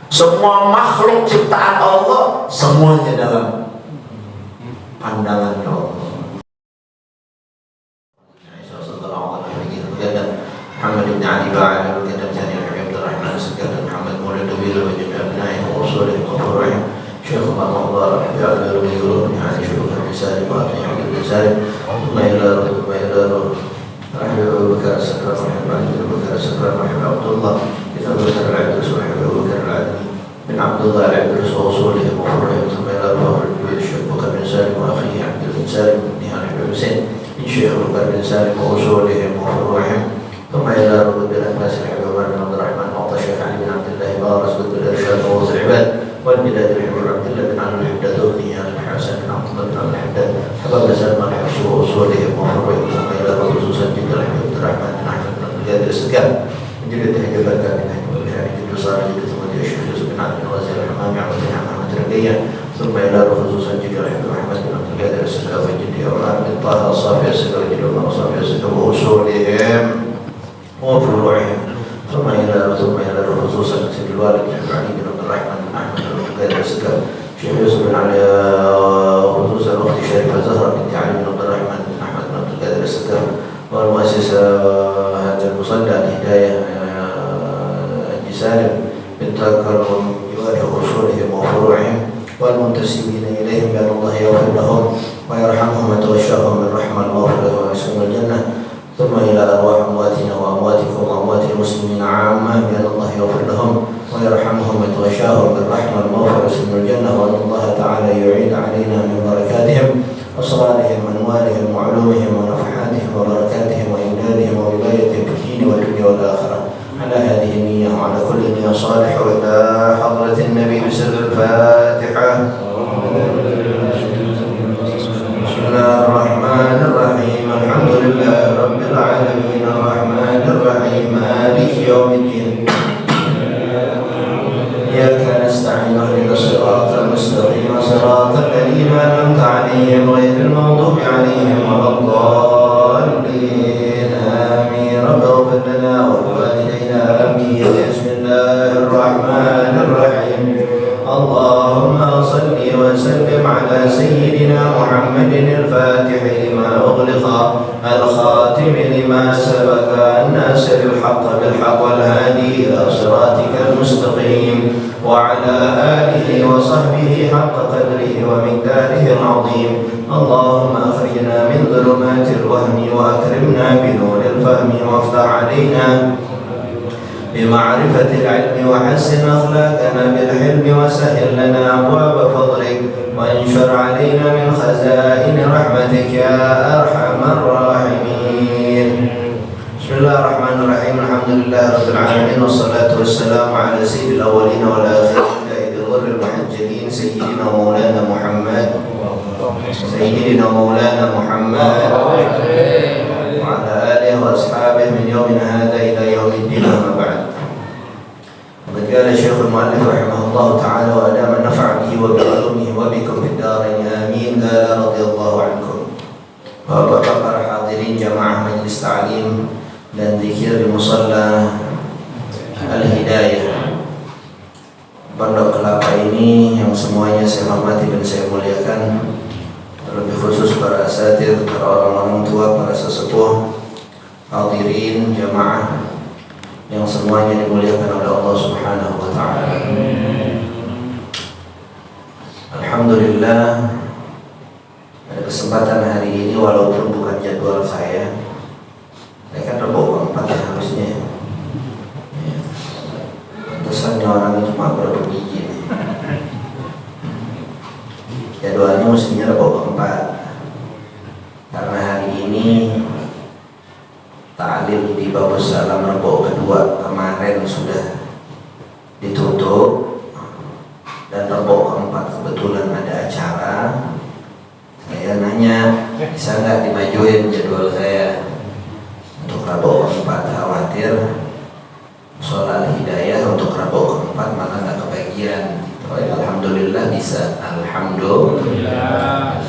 Semua makhluk ciptaan Allah semuanya dalam pandangan Allah. محمد بن علي باعل وكتب ثاني عبد الرحمن السكر محمد مولى الدويل وجد أبنائه وأصوله وفروعهم شيخ الله مقدار يعبر ويقولون يعني شيوخ الرسالة وأبنائه عبد الرسالة ثم إلى رحمه أبو بكر السكر رحمه أبو بكر السكر رحمه عبد الله بن أبو بكر العبدس رحمه أبو بكر العدني بن عبد الله العبدس وأصولهم وفروعهم ثم إلى الشيخ بكر بن سالم وأخيه عبد بن سالم بن هاني بن حسين من شيخ بكر بن سالم وأصولهم وفروعهم ثم إلى رب الأنفاس الحبيب بن عبد الرحمن معطى الشيخ علي بن عبد الله بارز ضد الإرشاد ووصل العباد والبلاد الحبيب عبد الله بن عمرو الحداد وابنه عن الحسن بن عبد الله بن عمرو الحداد حباب سلمان الحبشي وأصولهم وفروعهم ثم إلى رب خصوصا جد الحبيب عبد الرحمن بن أحمد بن عبد القادر السكان من جلد حجاب الكامل بن حكم الشافعي جد صالح جد ثم الشيخ يوسف بن عبد الوزير الحمام عبد بن محمد رقية ثم إلى رب خصوصا جد الحبيب محمد بن عبد القادر السكان وجد أولاد بن طه الصافي السكان وجد أولاد الصافي السكان وأصولهم وفروعهم ثم إلى خصوصا سيد الوالد علي بن عبد الرحمن بن أحمد بن عبد السكر شيخ يوسف بن علي خصوصا أختي شريفة زهرة بنت علي بن عبد الرحمن بن أحمد بن عبد القادر السكر والمؤسسة هذا المصلى الهداية سالم بنت كرم يوارث أصولهم وفروعهم والمنتسبين إليهم بأن الله يغفر لهم ويرحمهم ويتغشاهم بالرحمة المغفرة ويسكن الجنة ثم إلى أرواح أمواتنا وأمواتكم وأموات المسلمين عامة بأن الله يغفر لهم ويرحمهم ويتغشاهم بالرحمة المغفرة ويسكن الجنة وأن الله تعالى يعيد علينا من بركاتهم وصالحهم وأنوارهم وعلومهم ونفحاتهم وبركاتهم وإمدادهم وولايتهم في الدين والدنيا والآخرة على هذه النية وعلى كل نية صالحة وإلى حضرة النبي بسر الفاتحة. بسم الله الرحمن الرحيم الحمد لله رب العالمين الرحمن الرحيم مالك يوم الدين إياك نستعين اهدنا الصراط المستقيم صراط الذين أنعمت عليهم غير المغضوب عليهم ولا الضالين آمين رب اغفر لنا ولوالدينا آمين بسم الله الرحمن الرحيم اللهم صل وسلم على سيدنا محمد الفاتح لما أغلق الخاتم لما سبق الناصر الحق بالحق والهادي إلى صراطك المستقيم وعلى آله وصحبه حق قدره ومقداره العظيم اللهم أخرجنا من ظلمات الوهم وأكرمنا بنور الفهم وافتح علينا بمعرفة العلم وحسن أخلاقنا بالحلم وسهل لنا أبواب فضلك وانشر علينا من خزائن رحمتك يا أرحم الراحمين. بسم الله الرحمن الرحيم الحمد لله رب العالمين والصلاة والسلام على سيد الأولين والآخرين قائد الغر المحجلين سيدنا مولانا محمد وعلى آله وأصحابه من يومنا هذا إلى يوم الدين أما بعد. وقد قال الشيخ المؤلف رحمه الله تعالى وأدام النفع به وبعلومه وبكم في الدارين آمين. قال رضي الله عنكم. Bapak para hadirin jamaah majlis ta'lim dan zikir di musalla Al-Hidayah Pondok Kelapa ini yang semuanya saya hormati dan saya muliakan, terlebih khusus para asatidz, para orang-orang tua, para sesepuh, hadirin jamaah yang semuanya dimuliakan oleh Allah Subhanahu wa taala. Alhamdulillah, pada kesempatan hari ini walaupun bukan jadwal saya kan Rebo keempat ya harusnya. Pesannya orang itu cuma berapa biji nih. Jadwalnya mestinya Rebo keempat, karena hari ini ta'lim di Babus Salam Rebo kedua kemarin sudah ditutup, dan Rebo keempat kebetulan ada acara. Saya nanya, bisa nggak dimajuin jadwal saya untuk Rabu keempat? Khawatir sholat Hidayah untuk Rabu keempat malah nggak kebagian. Alhamdulillah bisa. Alhamdulillah.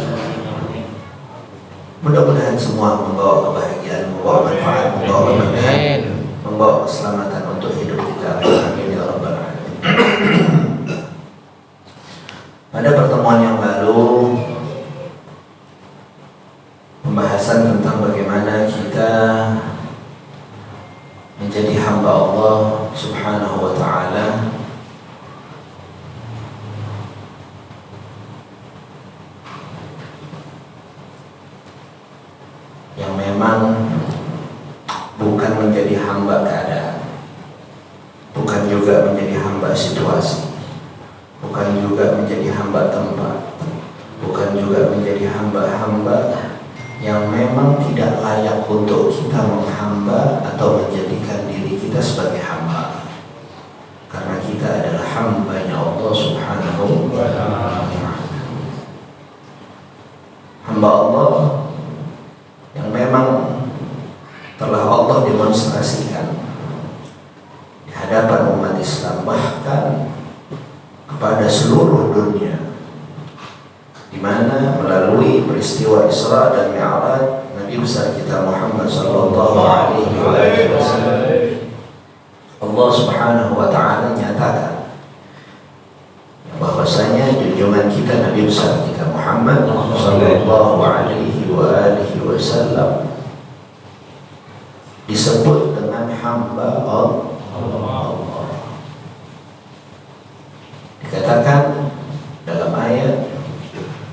Mudah-mudahan semua membawa kebahagiaan, membawa manfaat, membawa keberkahan, membawa keselamatan untuk hidup kita. Amin ya rabbal alamin. menjadi hamba keadaan, bukan juga menjadi hamba situasi, bukan juga menjadi hamba tempat, bukan juga menjadi hamba-hamba yang memang tidak layak untuk kita menghamba atau menjadikan diri kita sebagai hamba, karena kita adalah hambanya Allah Subhanahu wa ta'ala. Hamba Allah yang memang telah Allah demonstrasikan di hadapan umat Islam, bahkan kepada seluruh dunia, di mana melalui peristiwa Isra dan Mi'raj Nabi besar kita Muhammad sallallahu alaihi wasallam, Allah Subhanahu wa ta'ala nyatakan bahwasanya junjungan kita Nabi besar kita Muhammad sallallahu alaihi wasallam disebut dengan hamba Allah. Dikatakan dalam ayat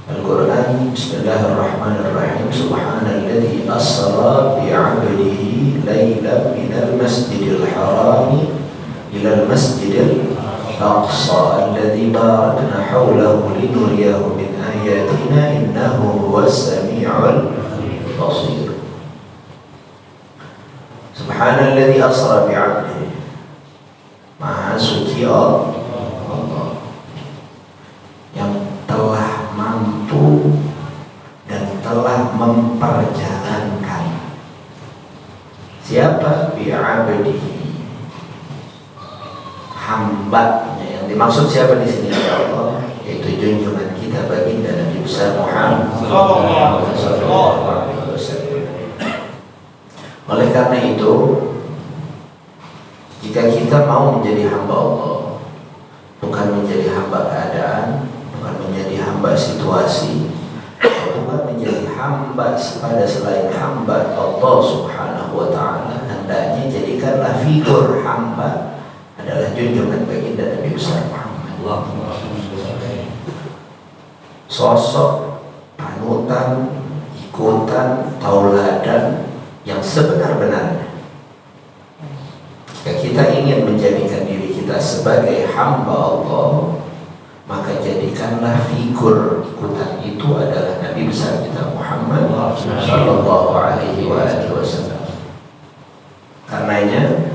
Al-Quran, Bismillahirrahmanirrahim, Subhanalladzi asra bi'abdihi laylan minal masjidil harami ilal masjidil aqsa alladzi barakna hawlahu linuriyahu min ayatina innahu huwas sami'ul basir. Subhanalladzi asra bi'abdihi, Maha suci Allah yang telah mampu dan telah memperjalankan. Siapa? Bi'abdihi, hambanya. Yang dimaksud siapa di sini ya Allah? Yaitu junjungan kita baginda Nabi besar Muhammad sallallahu alaihi wasallam. Oleh karena itu, jika kita mau menjadi hamba Allah, bukan menjadi hamba keadaan, bukan menjadi hamba situasi, bukan menjadi hamba pada selain hamba Allah Subhanahu wa ta'ala, hendaknya jadikanlah figur hamba adalah junjungan baginda Nabi besar Muhammad. Sosok panutan, ikutan, tauladan yang sebenar-benarnya. Jika kita ingin menjadikan diri kita sebagai hamba Allah, maka jadikanlah figur ikutan itu adalah Nabi besar kita Muhammad sallallahu alaihi wasallam. Karenanya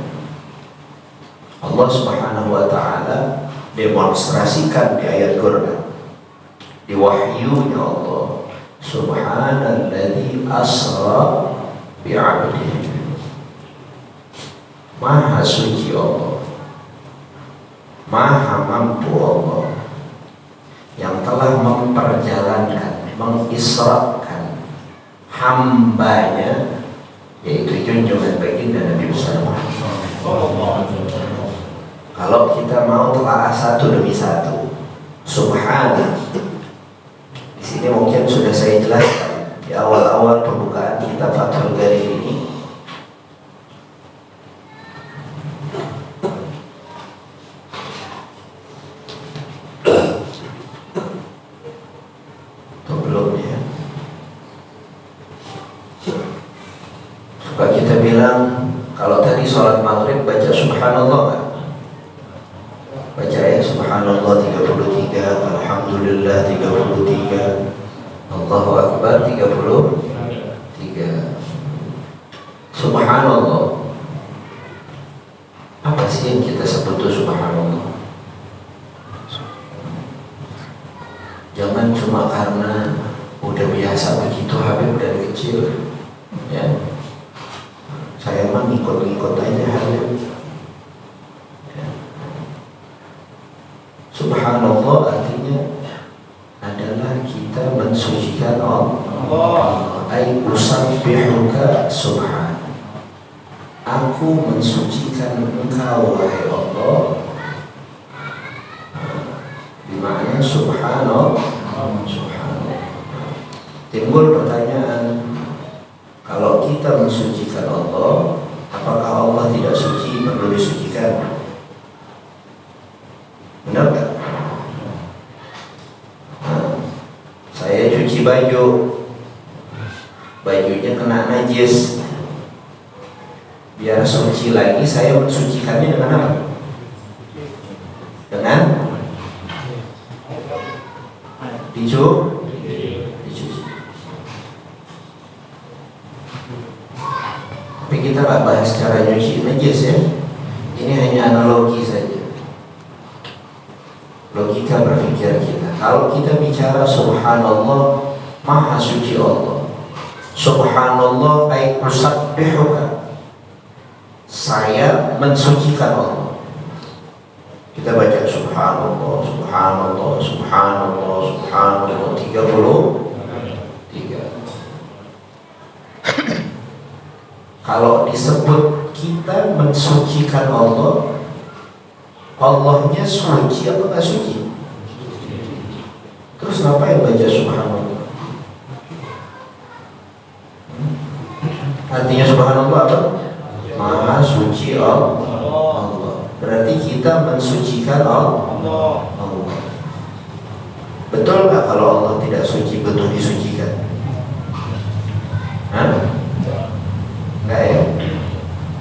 Allah Subhanahu wa ta'ala demonstrasikan di ayat Quran, di wahyunya Allah, Subhanalladzi asra bi'abdihi, Maha suci Allah, Maha mampu Allah, yang telah memperjalankan, mengisrakan hambanya, yaitu junjungan baginda Nabi besar Muhammad. Kalau kita mau telaah satu demi satu, Subhana, di sini mungkin sudah saya jelaskan di awal-awal pembukaan kitab Fathul Gharib ini. Kita bilang kalau tadi sholat maghrib baca subhanallah kan? Baca ya subhanallah 33, alhamdulillah 33, Allahu akbar 33. Subhanallah, apa sih yang kita sebut itu subhanallah? Jangan cuma karena udah biasa begitu Habib dari kecil, ya. Saya mah ngikut-ngikut aja Habib. Ya. Subhanallah artinya adalah kita mensucikan Allah. Ai usabbihuka subhan. Aku mensucikan Engkau wahai Allah. Dimana subhanallah. Subhanallah. Timbul pertanyaan, kalau kita mensucikan Allah, apakah Allah tidak suci, perlu disucikan? Benar tak? Saya cuci baju, bajunya kena najis, Biar suci lagi, saya mensucikannya dengan apa? Dengan dicuci. Tapi kita nggak bahas cara nyuci najis ya. Ini hanya analogi saja, logika berpikir kita. Kalau kita bicara subhanallah, maha suci Allah. Subhanallah ay usabbihuka, saya mensucikan Allah. Kita baca subhanallah, subhanallah, subhanallah, subhanallah 33. Kalau disebut kita mensucikan Allah, Allahnya suci atau nggak suci? Terus ngapain baca subhanallah? Artinya subhanallah apa? Maha suci Allah. Berarti kita mensucikan Allah. Betul nggak kalau Allah tidak suci, betul disucikan? Enggak ya?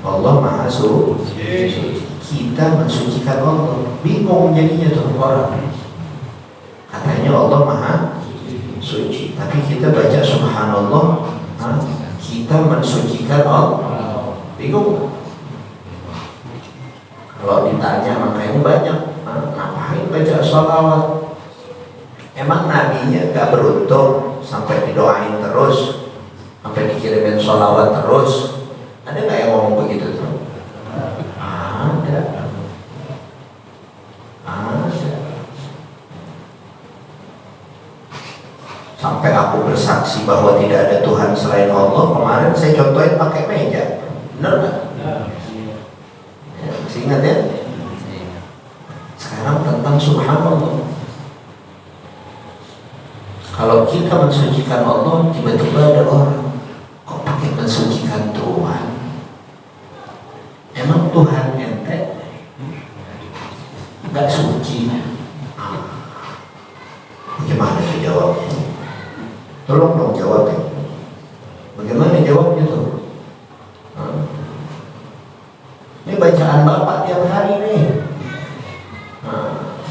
Allah maha suci. Kita mensucikan Allah. Bingung jadinya tuh orang. Katanya Allah maha suci, tapi kita baca subhanallah, kita mensucikan Allah. Bingung. Kalau ditanya makanya banyak, ngapain baca sholawat? Emang nabinya gak beruntung sampai didoain terus, sampai dikirimin sholawat terus? Ada gak yang ngomong begitu tuh? Ada. Sampai aku bersaksi bahwa tidak ada Tuhan selain Allah. Kemarin saya contohin pakai meja, bener gak? Ya, masih ingat ya? Sekarang tentang subhanallah. Kalau kita mensucikan Allah, tiba-tiba ada orang kok pakai mensucikan Tuhan? Emang Tuhan ente nggak suci? Bagaimana dia jawabnya? Tolong dong jawabnya. Bagaimana jawabnya tuh? Ini bacaan Bapak tiap hari nih.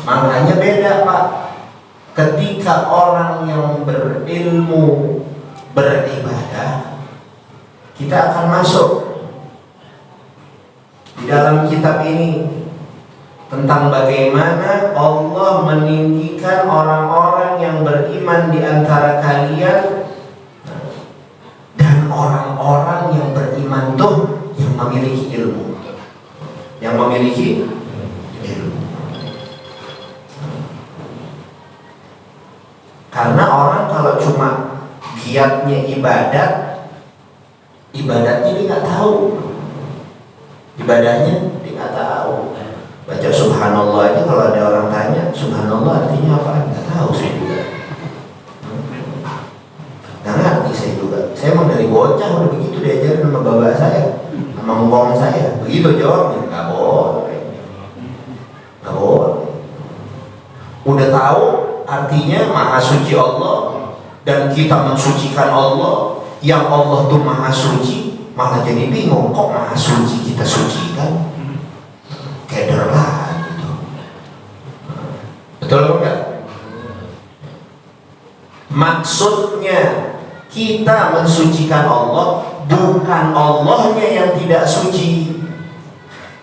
Maknanya beda Pak. Ketika orang yang berilmu beribadah, kita akan masuk di dalam kitab ini tentang bagaimana Allah meninggikan orang-orang yang beriman di antara kalian, dan orang-orang yang beriman tuh yang memiliki ilmu, yang memiliki ilmu. Karena orang kalau cuma giatnya ibadatnya dia nggak tahu, ibadahnya dia nggak tahu. Baca subhanallah aja kalau ada orang tanya subhanallah artinya apa, nggak tahu saya juga. Nggak ngerti saya juga. Saya emang dari bocah udah begitu diajarin sama bapak saya, sama ngomong saya. Begitu jawabnya, nggak boleh. Nggak boleh. Udah tahu artinya maha suci Allah dan kita mensucikan Allah, yang Allah tuh maha suci, malah jadi bingung kok maha suci kita sucikan. Keder lah gitu. Betul enggak? Maksudnya kita mensucikan Allah bukan Allahnya yang tidak suci,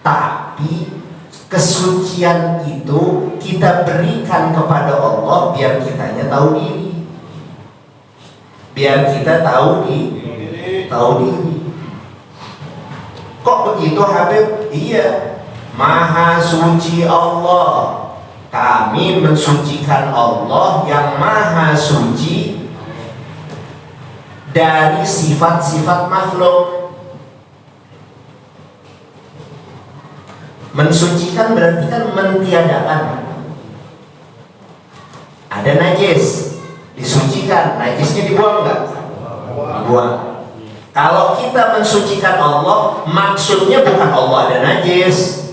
tapi kesucian itu kita berikan kepada Allah biar kitanya tahu diri, biar kita tahu diri. Kok begitu Habib? Iya. Maha suci Allah. Kami mensucikan Allah yang maha suci dari sifat-sifat makhluk. Mensucikan berarti kan mentiadakan. Ada najis, disucikan, najisnya dibuang nggak? Dibuang. Kalau kita mensucikan Allah, maksudnya bukan Allah ada najis,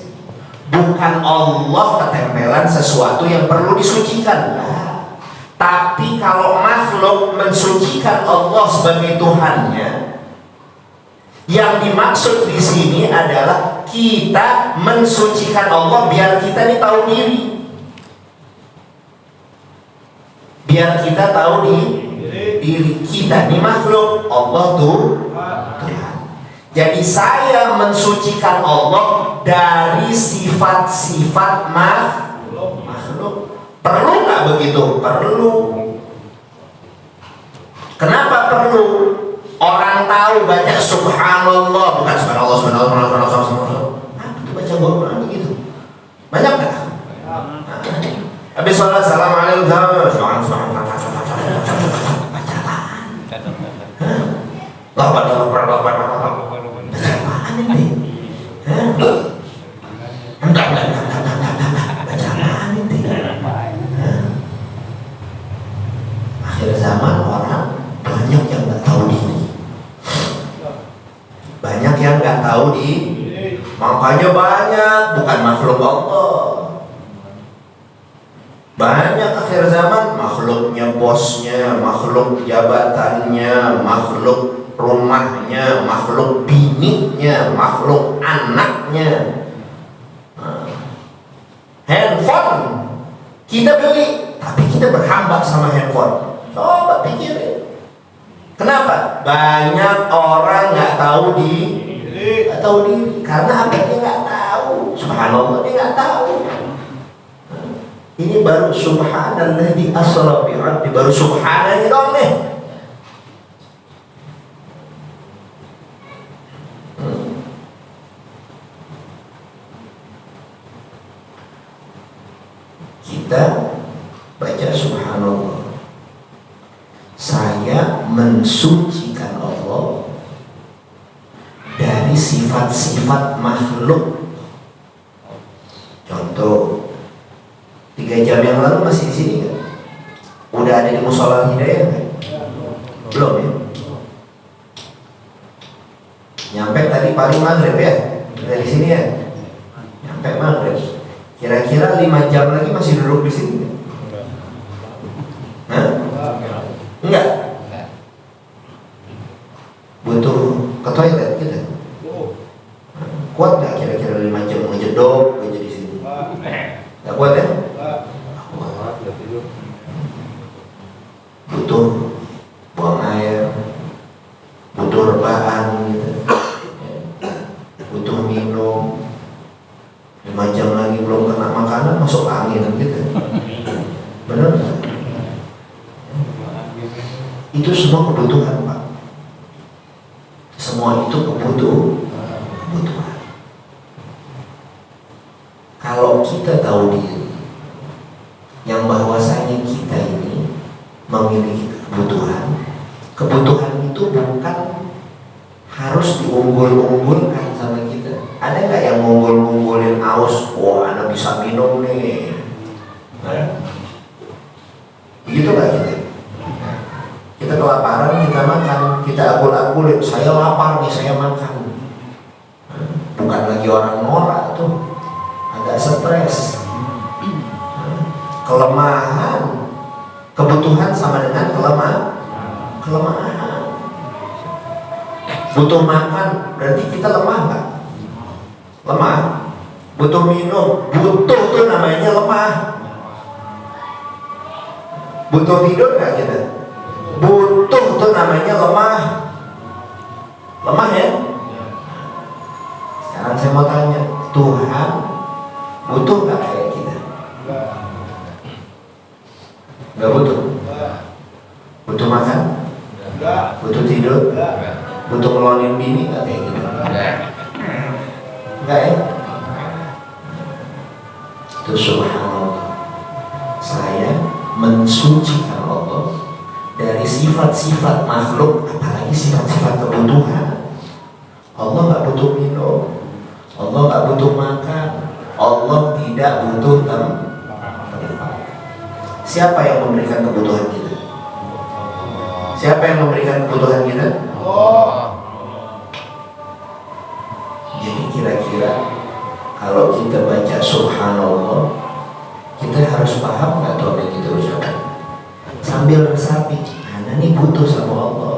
bukan Allah ketempelan sesuatu yang perlu disucikan. Nah, tapi kalau makhluk mensucikan Allah sebagai Tuhannya, Yang dimaksud di sini adalah kita mensucikan Allah biar kita ini tahu diri. Biar kita tahu diri kita ini makhluk, Allah tuh Tuhan. Jadi saya mensucikan Allah dari sifat-sifat makhluk. Perlu nggak begitu? Perlu. Kenapa perlu? Orang tahu baca subhanallah, bukan subhanallah, subhanallah. Itu baca Quran begitu. Banyak nggak? Habis sholat, assalamualaikum, baca akhir zaman orang banyak yang nggak tahu diri, banyak yang nggak tahu diri, makanya banyak bukan makhluk Allah. Banyak akhir zaman makhluknya bosnya, makhluk jabatannya, makhluk rumahnya, makhluk bininya, makhluk anaknya. Handphone kita beli, tapi kita berhamba sama handphone. Coba pikirin. Kenapa? Banyak orang nggak tahu diri, karena apa? Dia nggak tahu. Subhanallah, dia nggak tahu. Ini baru subhanalladzi asra bi 'abdi, baru subhanallah ini dong nih. Kita baca subhanallah. Saya mensucikan Allah dari sifat-sifat makhluk. Contoh, 3 jam yang lalu masih di sini kan? Udah ada di Mushola Hidayah kan? Belum ya? Nyampe tadi paling maghrib ya? Dari sini ya? Nyampe maghrib. Kira-kira 5 jam lagi masih duduk di sini kan? Hah? Enggak? Butuh ke toilet kita? Kuat gak kira-kira 5 jam ngejedok aja di sini? Gak kuat ya? Butuh buang air, butuh rebahan gitu, butuh minum. 5 jam lagi belum kena makanan masuk angin gitu. Benar nggak? Itu semua kebutuhan Pak. Semua itu kebutuhan. Kalau kita tahu diri, yang bahwasanya kita ini memiliki kebutuhan itu bukan harus diunggul-unggulkan sama kita. Ada nggak yang ngunggul-ngunggulin aus? Wah, Anda bisa minum nih. Begitu nggak kita? Kita kelaparan, kita makan, kita agul-agulin. Saya lapar nih, saya makan. Bukan lagi orang norak tuh, agak stres. Kelemahan, kebutuhan sama dengan kelemahan. Butuh makan, berarti kita lemah nggak? Lemah. Butuh minum, butuh tuh namanya lemah. Butuh tidur nggak kita? Butuh tuh namanya lemah. Lemah ya? Sekarang saya mau tanya, Tuhan butuh nggak kayak kita? Nggak butuh. Butuh makan? Butuh tidur? Butuh ngelonin bini nggak kayak gitu? Nggak ya? Itu subhanallah. Saya mensucikan Allah dari sifat-sifat makhluk, apalagi sifat-sifat kebutuhan. Allah nggak butuh minum, Allah nggak butuh makan, Allah tidak butuh tempat. Siapa yang memberikan kebutuhan kita? Siapa yang memberikan kebutuhan kita? Jadi kira-kira kalau kita baca subhanallah, kita harus paham nggak tuh apa yang kita ucapkan? Sambil resapi, Anda nih butuh sama Allah.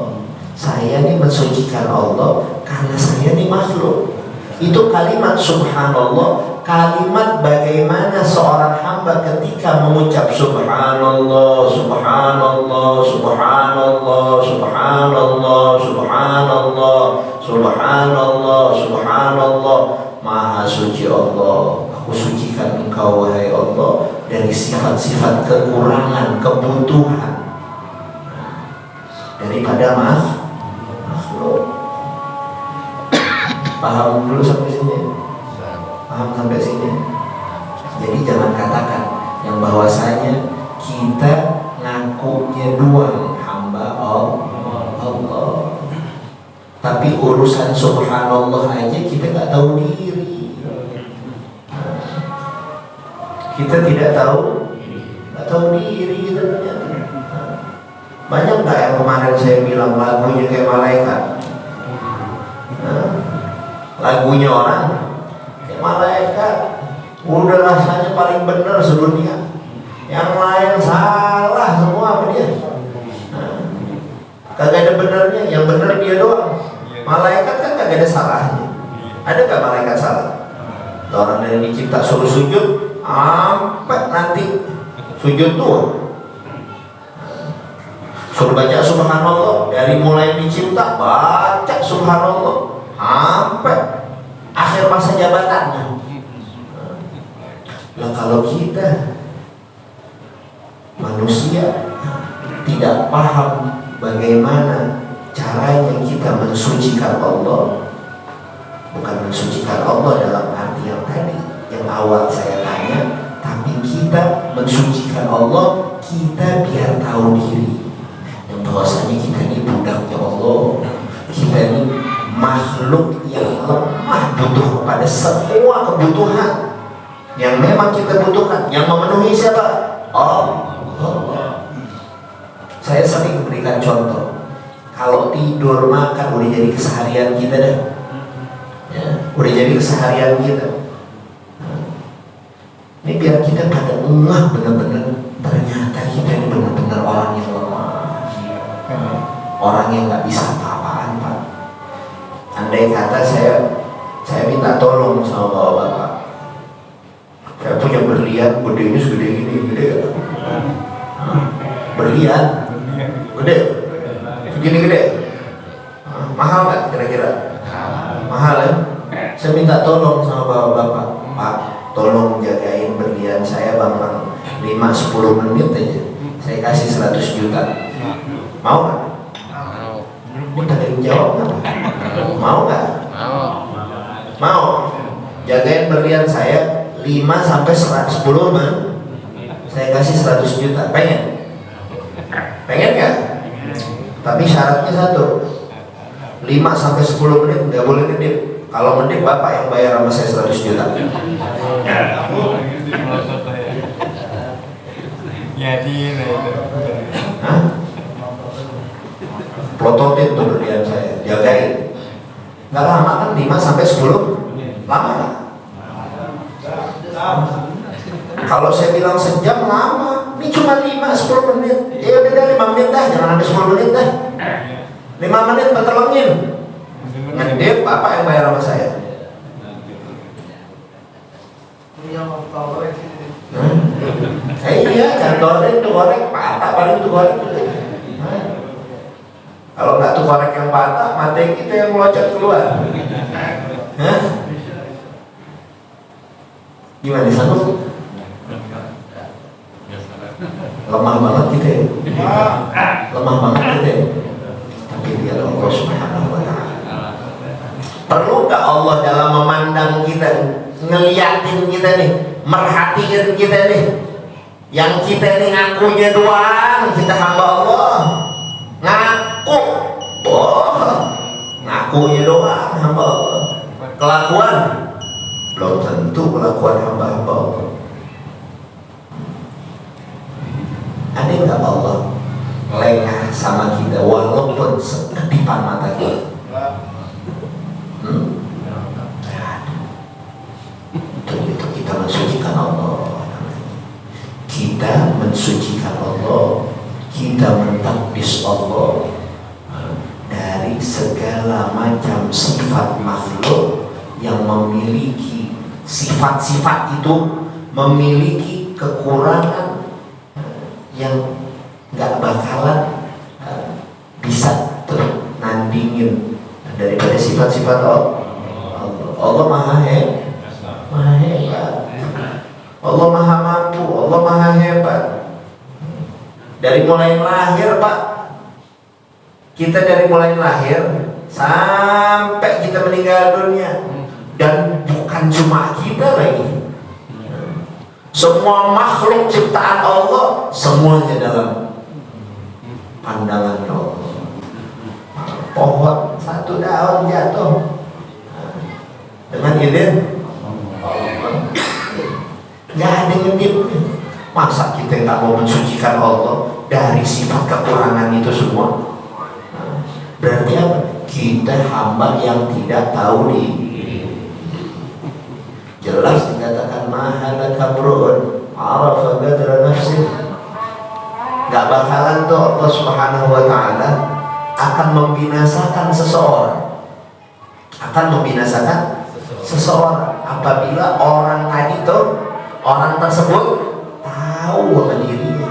Saya nih mensucikan Allah karena kalimat subhanallah, kalimat bagaimana seorang hamba ketika mengucap subhanallah, subhanallah, subhanallah, subhanallah, subhanallah, subhanallah, subhanallah. Maha suci Allah, aku sucikan engkau wahai Allah dari sifat-sifat kekurangan, kebutuhan daripada makhluk. Paham dulu sampai sini? Paham sampai sini? Jadi jangan katakan yang bahwasanya kita ngakunya doang hamba Allah, tapi urusan subhanallah aja kita nggak tahu diri. Kita tidak tahu diri kita ternyata. Banyak nggak yang kemarin saya bilang lagunya kayak malaikat? Lagunya orang kayak malaikat, udah rasanya paling benar sedunia. Yang lain salah semua sama dia. Kagak ada benernya, yang bener dia doang. Malaikat kan kagak ada salahnya. Ada gak malaikat salah? Orang yang dicipta suruh sujud, sampai nanti sujud tuh suruh baca subhanallah, dari mulai dicipta baca subhanallah sampai akhir masa jabatannya. Nah, kalau kita manusia tidak paham bagaimana caranya kita mensucikan Allah, bukan mensucikan Allah dalam arti yang tadi yang awal saya tanya, tapi kita mensucikan Allah, kita biar tahu diri yang bahwasanya kita ini budaknya Allah, kita ini makhluk yang lemah, butuh kepada semua kebutuhan yang memang kita butuhkan, yang memenuhi siapa? Allah. Saya sering berikan contoh, kalau tidur makan udah jadi keseharian kita dah, ya, udah jadi keseharian kita. Ini biar kita pada ngeh benar-benar ternyata kita ini benar-benar orang yang lemah, orang yang nggak bisa apa-apaan, Pak. Andai kata saya minta tolong sama bapak-bapak, saya punya berlian gedenya segede gini, gede gak? Berlian gede, segini gede, mahal nggak kira-kira? Mahal ya? Saya minta tolong sama bapak-bapak, Pak, tolong jagain berlian saya bang 5-10 menit aja, saya kasih 100 juta. Mau nggak? Kita ada jawab nggak? Mau nggak? Mau. Jagain berlian saya 5-10 menit, saya kasih 100 juta. Pengen? Pengen nggak? Tapi syaratnya satu, 5-10 menit nggak boleh ngedip. Kalau ngedip bapak yang bayar sama saya 100 juta. Hah? Plototin tuh berlian saya, jagain. Nggak lama kan, 5-10? Lama nggak? Kalau saya bilang sejam lama, ini cuma 5-10 menit. Ya udah 5 menit dah, jangan ada 10 menit dah. 5 menit petelengin. Ngedip apa yang bayar sama saya? Iya, kantornya itu korek patah, paling itu korek. Kalau nggak tuh korek yang patah, mata kita yang melocot keluar. Hah? Gimana satu? Lemah banget kita ya. Lemah banget kita ya. Tapi dia Allah Subhanahu wa ta'ala. Perlu nggak Allah dalam memandang kita, ngeliatin kita nih, merhatiin kita nih, yang kita nih ngakunya doang kita hamba Allah, ngaku, ngakunya doang hamba Allah, kelakuan belum tentu kelakuan hamba Allah. Ada nggak Allah lengah sama kita walaupun sekedipan mata kita? Itu kita mensucikan Allah, kita mensucikan Allah, kita mentakdis Allah dari segala macam sifat makhluk yang memiliki sifat-sifat itu memiliki kekurangan yang nggak bakalan bisa nandingin daripada sifat-sifat Allah. Allah maha hebat, Allah maha mampu, Allah maha hebat. Dari mulai lahir Pak, kita dari mulai lahir sampai kita meninggal dunia, dan bukan cuma kita lagi, semua makhluk ciptaan Allah semuanya dalam pandangan Allah. Pohon satu daun jatuh dengan izin Allah, nggak ada yang ngintip. Masa kita nggak mau mensucikan Allah dari sifat kekurangan itu semua? Berarti apa? Kita hamba yang tidak tahu diri. Jelas dikatakan mahala kamrun arafa qadra nafsih. Gak bakalan tuh Allah Subhanahu wa ta'ala akan membinasakan seseorang, apabila orang tadi tuh, orang tersebut tahu sama dirinya.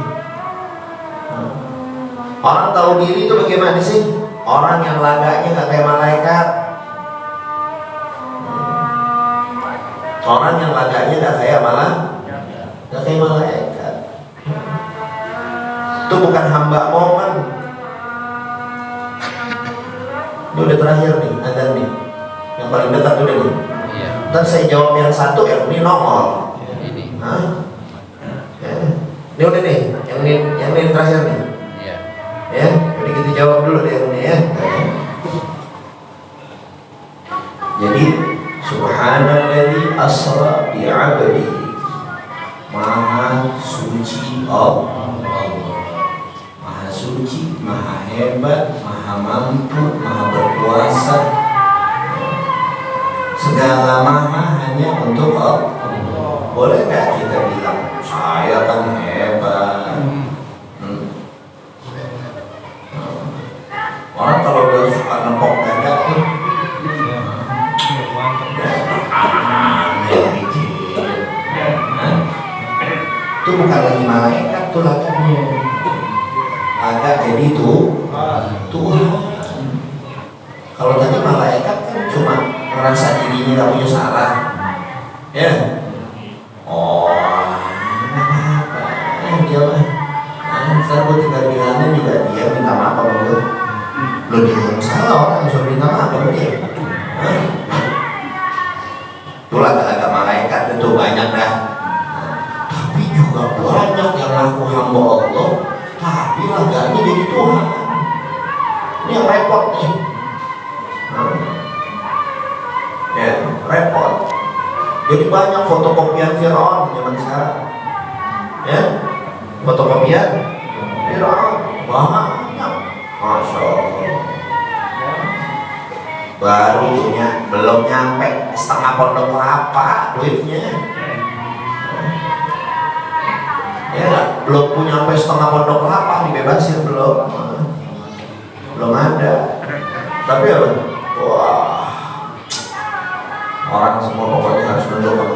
Orang tahu diri itu bagaimana sih? Orang yang laganya gak kayak malaikat. Orang yang laganya gak kayak malaikat. Itu bukan hamba momen. Ini udah terakhir nih, azan nih. Yang paling dekat udah nih. Ntar saya jawab yang satu, yang ini nongol. Hah? Ini udah nih, yang ini terakhir nih. Ya, jadi kita jawab dulu deh ini ya. Jadi subhanalladzi asra bi 'abdihi, maha suci Allah, maha suci, maha hebat, maha mampu, maha berkuasa. Segala maha hanya untuk Allah. Boleh nggak kita bilang saya kan hebat? Orang kalau udah suka nempok dada tuh itu bukan lagi malaikat tuh laganya. Laga jadi Tuhan. Kalau tadi malaikat kan cuma merasa dirinya gak punya salah, ya. Oh, apa-apa, dia mah. Ntar gue tinggal bilangin juga dia minta maaf sama gue. Lo dia yang salah, orang yang suruh minta maaf sama dia. Itulah agak malaikat itu banyak dah. Tapi juga banyak yang ngaku hamba Allah, tapi laganya jadi Tuhan. Ini yang repot nih. Ya, repot. Jadi banyak fotokopian Fir'aun zaman sekarang. Ya, fotokopian Fir'aun banyak. Masya Allah. Baru punya, belum nyampe setengah pondok kelapa duitnya. Ya, belum punya sampai setengah pondok kelapa dibebasin belum ada. Tapi ya, wah, orang semua pokoknya harus nunduk sama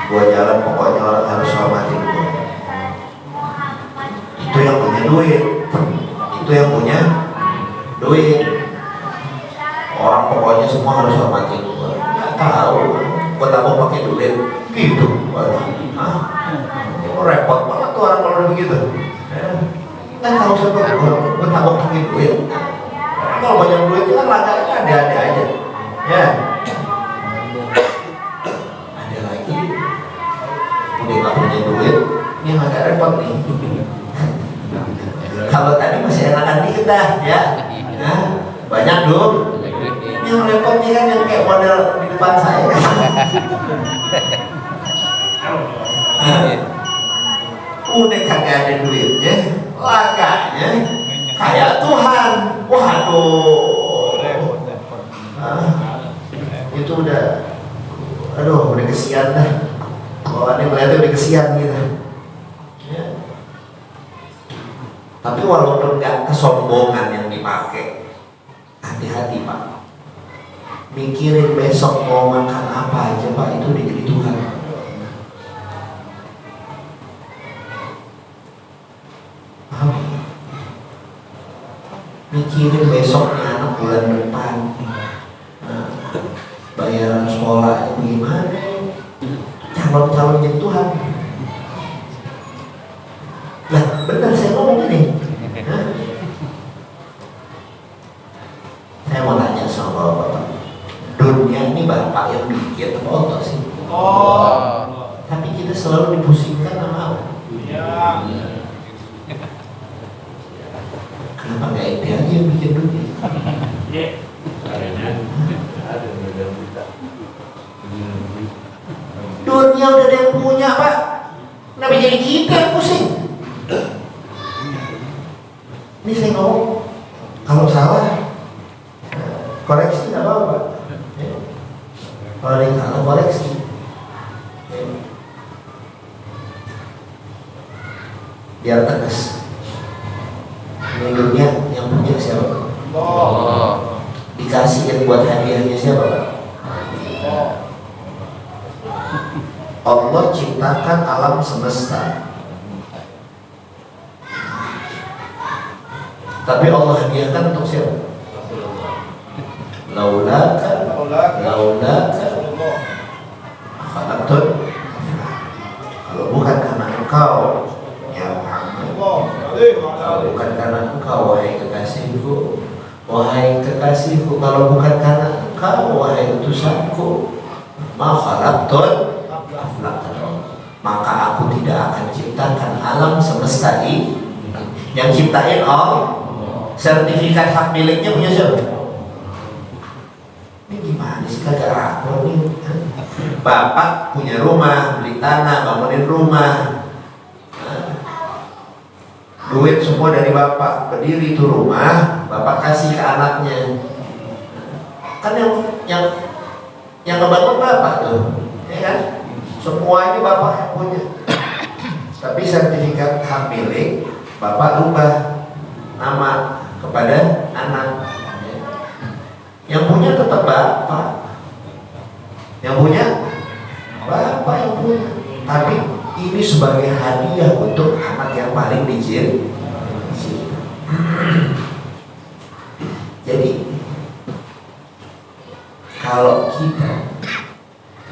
gua jalan pokoknya orang harus hormatin gua. Itu yang punya duit, orang pokoknya semua harus hormatin gua. Nggak tahu gua tabung pakai duit gitu. Repot banget tuh orang kalau udah begitu. Nggak tahu siapa gua tabung pakai duit. Kalau banyak duit itu kan laganya ada aja. Ya. Ada lagi. Udah nggak punya duit, ini agak repot nih. Kalau tadi masih enakan dikit dah, ya. Nah, banyak dong. Yang repot nih kan yang kayak model di depan saya. Udah kagak ada duitnya, laganya kayak Tuhan. Waduh, itu udah, aduh, udah kesian dah. Bawaannya melihatnya udah kesian gitu. Ya. Tapi walaupun nggak kesombongan yang dipakai, Hati-hati Pak, mikirin besok mau makan apa aja Pak, itu diberi Tuhan. Paham? Mikirin besoknya anak bulan depan, bayaran sekolah gimana, calon-calonnya Tuhan. Lah benar saya ngomong ini. Saya mau tanya sama Bapak, dunia ini Bapak yang bikin apa Allah sih? Tapi kita selalu dipusingkan sama apa? Kenapa nggak ente aja yang bikin dunia? Dunia udah ada yang punya Pak, kenapa jadi kita yang pusing? Ini saya ngomong, kalau salah koreksi nggak apa-apa. Kalau ada yang salah koreksi. Biar tegas. Ini dunia yang punya siapa? Dikasih yang buat hadiahnya siapa Pak? Allah ciptakan alam semesta, tapi Allah hadiahkan untuk siapa? Laulaka khalaqtul. Kalau bukan karena engkau ya Muhammad, kalau bukan karena engkau wahai kekasihku, kalau bukan karena engkau wahai utusanku, ma khalaqtul, maka aku tidak akan ciptakan alam semesta ini. Yang ciptain sertifikat hak miliknya punya siapa? Ini gimana sih, kagak rapor nih. Bapak punya rumah, beli tanah, bangunin rumah, duit semua dari Bapak, berdiri itu rumah, Bapak kasih ke anaknya. Kan yang ngebangun Bapak tuh, ya kan? Semuanya Bapak yang punya. Tapi sertifikat hak milik Bapak rubah nama kepada anak. Yang punya tetap Bapak. Yang punya Bapak yang punya. Tapi ini sebagai hadiah untuk anak yang paling dicintai. Jadi kalau kita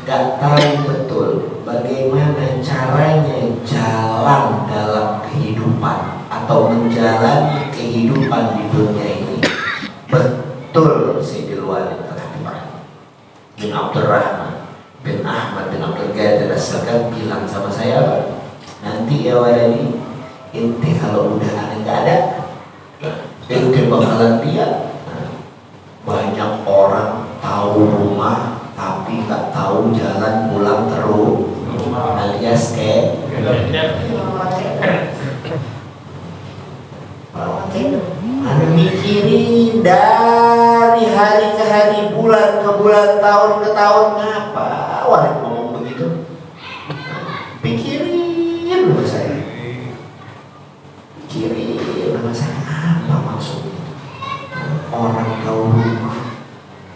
nggak tahu betul bagaimana caranya jalan dalam kehidupan atau menjalani kehidupan di dunia ini, betul Sayyidil Walid bin Abdurrahman bin Ahmad bin Abdul Qadir As-Sakab bilang sama saya, nanti ya Walidi, ente kalau udah aneh nggak ada, ente bakalan lihat banyak orang tahu rumah tapi nggak tahu jalan pulang ke rumah, alias Anda mikirin dari hari ke hari, bulan ke bulan, tahun ke tahun, ngapa Walid ngomong begitu? Pikirin sama saya, apa maksudnya? Orang tahu rumah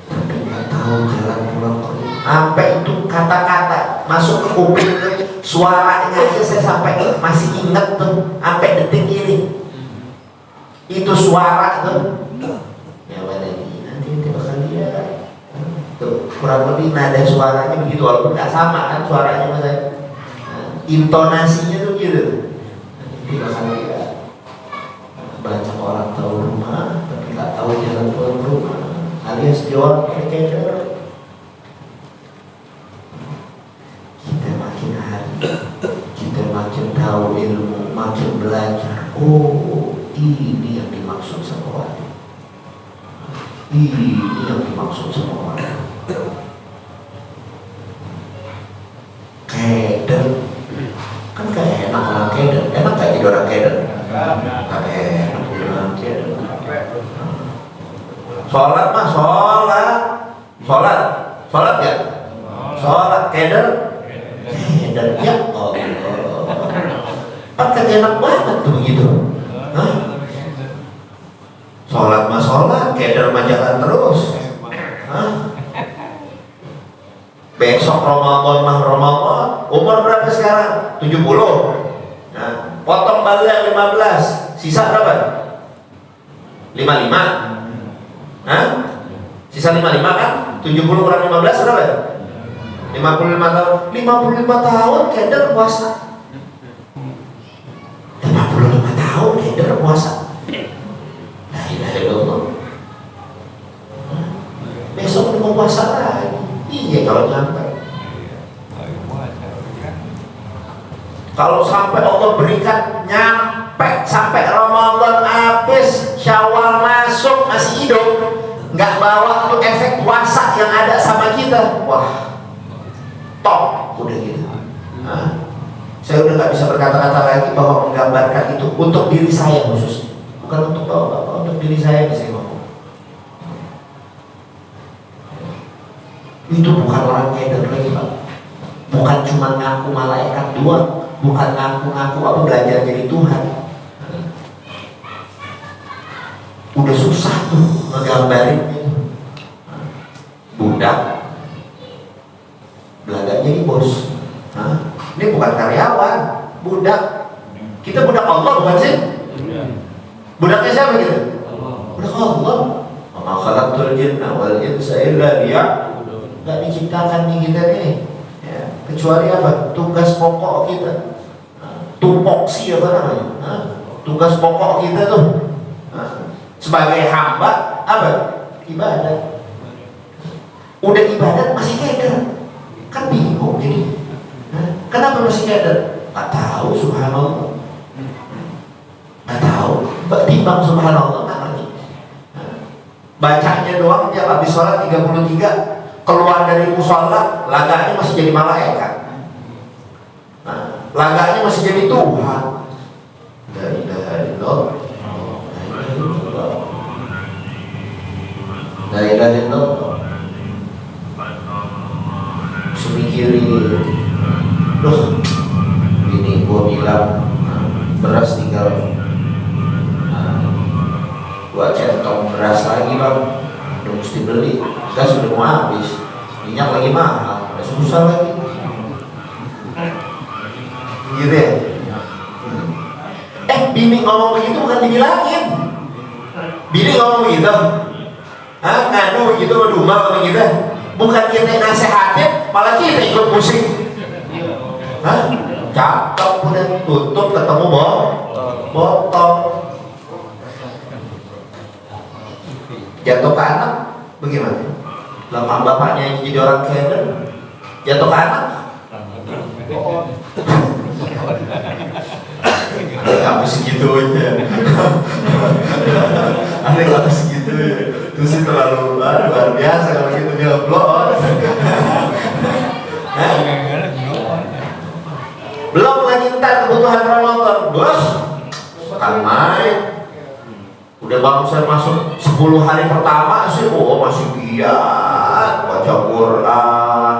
tapi nggak tahu jalan pulang ke rumah. Sampai itu kata-kata masuk ke kuping, suaranya aja saya sampai masih ingat tuh sampai detik ini. Itu suara tuh. Ya Walidi, nanti bakal lihat. Tuh kurang lebih nada suaranya begitu, walaupun nggak sama kan suaranya mas saya. Intonasinya tuh gitu. Nanti bakal lihat. Banyak orang tahu rumah tapi nggak tahu jalan pulang rumah, alias jual keder. Kita makin hari, kita makin tahu ilmu, makin belajar. Oh, ini yang dimaksud sama Walid. Ini yang dimaksud sama Walid. Keder, kan kayak enak orang keder. Enak gak jadi orang keder? Gak enak jadi orang keder. Sholat mah sholat ya? Sholat keder ya Allah. Kan enak banget tuh begitu. Sholat mah sholat, keder mah jalan terus. Hah? Besok Ramadan mah Ramadan. Umur berapa sekarang? 70. Nah, potong balik 15. Sisa berapa? 55. Hah? Sisa 55 kan? 70 kurang 15 berapa? 55 tahun. 55 tahun keder puasa. 55 tahun keder puasa. La ilaha illallah. Besok udah mau puasa lagi. Iya kalau nyampe. Kalau sampai Allah berikan nyampe sampai Ramadan habis, Syawal masuk masih hidup, nggak bawa tuh efek puasa yang ada sama kita, wah top udah gitu. Nah, saya udah nggak bisa berkata-kata lagi bahwa menggambarkan itu untuk diri saya khusus, bukan untuk bapak, untuk diri saya saya ngomong. Itu bukan orang keder lagi Pak, bukan cuma ngaku malaikat doang, bukan ngaku-ngaku apa belajar jadi Tuhan. Udah susah tuh ngegambarin budak belajar jadi bos. Ini bukan karyawan, budak. Kita budak Allah bukan sih? Budaknya siapa gitu? Budak Allah. Ma khalaqtul jinna wal insa illa liya'budun. Gak diciptakan nih kita nih ya, kecuali apa? Tugas pokok kita. Tupoksi apa namanya? Tugas pokok kita tuh sebagai hamba apa? Ibadah. Udah ibadat masih keder, kan bingung jadi. Kenapa masih keder? Gak tahu, subhanallah. Gak tahu. Timbang subhanallah gak ngerti. Bacanya doang tiap habis sholat 33, keluar dari musola laganya masih jadi malaikat. Laganya masih jadi Tuhan. La ilaha illallah. La ilaha illallah. Semikirin, loh, ini gua bilang beras tinggal 2 centong beras lagi bang, udah mesti beli. Gas sudah mau habis, minyak lagi mahal, udah susah lagi. Gitu ya. Bini ngomong begitu bukan dibilangin. Bini ngomong begitu, ngadu begitu, dumel apa gitu. Bukan kita nasehatin, malah kita ikut pusing. Cakep udah tutup ketemu botol. Jatuh ke anak bagaimana? Lama bapaknya yang jadi orang keder, jatuh ke anak. Ada segitu aja. Ada segitu ya. Itu sih terlalu luar biasa kalau gitu dia upload. Belum lagi ntar kebutuhan Ramadan, bos. Kan main. Udah barusan masuk 10 hari pertama sih, masih giat baca Quran,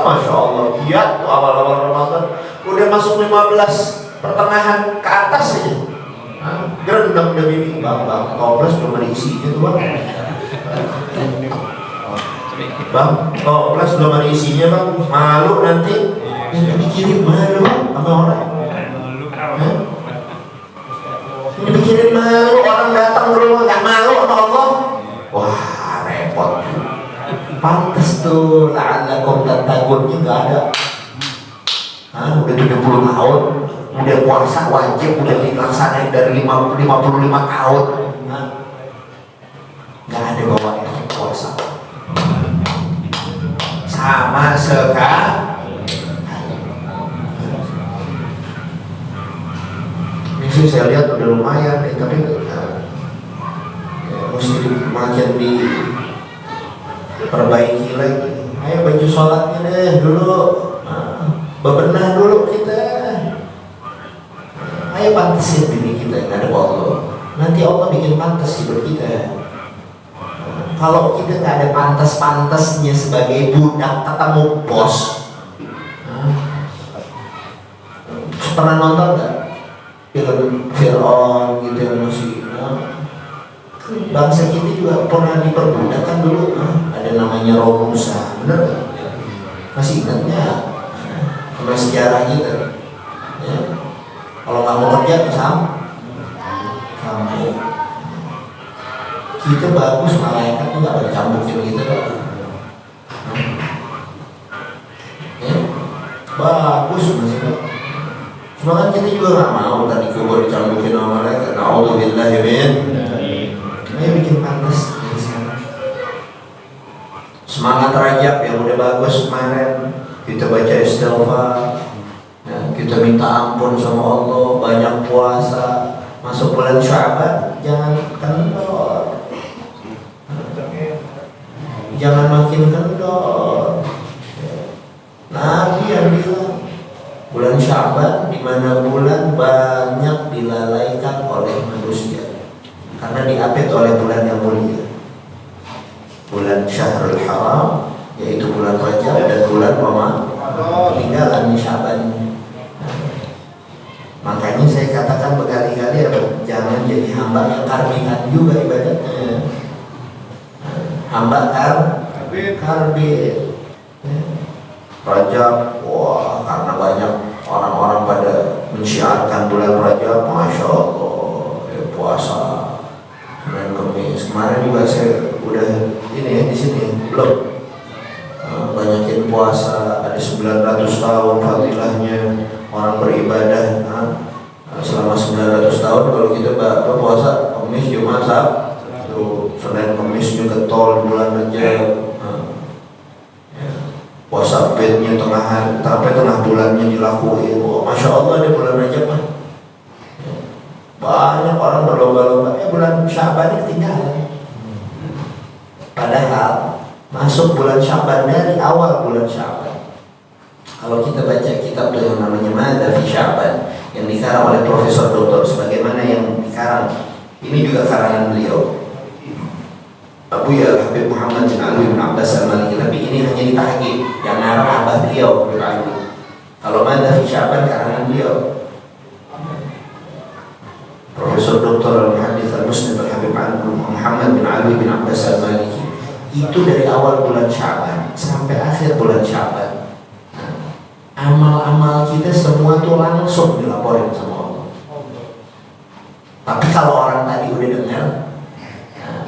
Masya Allah giat awal-awal Ramadan. Udah masuk 15 pertengahan ke atas aja. Udah ini bang, toples belum ada isinya tuh bang. Bang, toples belum ada isinya bang, malu nanti. Yang dikirim malu sama orang. Dipikirin malu, orang datang ke rumah nggak malu sama Allah. Wah repot. Pantes tuh la'allakum tattaqunnya nggak ada. Udah 70 tahun, udah puasa wajib, udah dilaksanain dari 55 tahun. Nggak ada bawa efek puasa. Sama sekali. Ini saya lihat udah lumayan nih, tapi mesti makin diperbaiki lagi. Ayo baju sholatnya deh dulu, bebenah dulu kita. Ayo pantesin diri kita yang ada Allah. Nanti Allah bikin pantas hidup kita. Kalau kita nggak ada pantas-pantasnya sebagai budak ketemu bos. Pernah nonton nggak film Fir'aun gitu yang masih Bangsa kita juga pernah diperbudak kan dulu. Ada namanya Romusa, bener gak? Masih ingatnya? Sama sejarah kita. Ya. Kalau nggak mau kerja, kamu. Kita bagus, malaikat tuh nggak bercambukin kita kok. Ya, bagus maksudnya. Cuma kan kita juga nggak mau tadi kubur dicambukin sama malaikat. Na'udzubillahi min. Ayo bikin pantas dari sana. Semangat Rajab yang udah bagus kemarin, kita baca istighfar, ya, kita minta ampun sama Allah, banyak puasa. Masuk bulan Sya'ban jangan kendor, jangan makin kendor. Nabi yang bilang bulan Sya'ban di mana bulan banyak dilalaikan oleh manusia karena diapit oleh bulan yang mulia, bulan Syahrul Haram, yaitu bulan Rajab dan bulan ketinggalan Sya'ban. Makanya saya katakan berkali-kali jangan jadi hamba yang karbikan juga ibadahnya. Hamba karbit. Rajab, wah karena banyak orang-orang pada mensyiarkan bulan Rajab, masya Allah, ya, puasa Senin Kemis. Kemarin juga saya udah ini ya di sini belum banyakin puasa, ada 900 tahun fadilahnya orang beribadah selama 900 tahun. Kalau kita puasa Kemis, Jumat, Sabtu, Senin Kemis juga tol bulan Rajab. Puasa bednya tengah bulannya dilakuin. Oh, masya Allah ada bulan Rajab mah. Banyak orang berlomba-lomba. Bulan Sya'ban ketinggalan. Padahal masuk bulan Sya'ban dari awal bulan Sya'ban. Kalau kita baca kitab yang namanya Mada fi Sya'ban yang dikarang oleh Profesor Doktor, sebagaimana yang dikarang ini juga karangan beliau, Abu ya Habib Muhammad bin Ali bin Abbas Al-Maliki, tapi ini hanya ditahqiq yang ngarang abah beliau Habib Ali. Kalau Mada fi Sya'ban karangan beliau Profesor Dr. Al-Hadith Al-Musnid Habib Muhammad bin Ali bin Abbas Al-Maliki. Itu dari awal bulan Sya'ban sampai akhir bulan Sya'ban. Amal-amal kita semua tuh langsung dilaporin sama Allah. Tapi kalau orang tadi udah dengar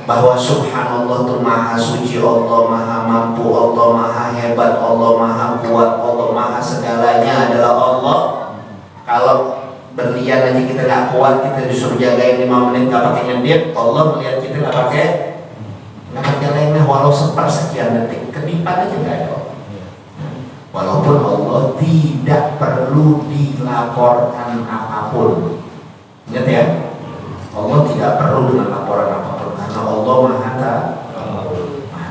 bahwa subhanallah itu maha suci Allah, maha mampu Allah, maha hebat Allah, maha kuat Allah, maha segalanya adalah Allah. Kalau berlian aja kita gak kuat, kita disuruh jagain 5 menit gak pakai ngedip, Allah melihat kita gak pakai lainnya walau sepersekian detik, kedipan aja gak ada. Walaupun Allah tidak perlu dilaporkan apapun. Ingat ya, Allah tidak perlu dengan laporan apapun karena Allah maha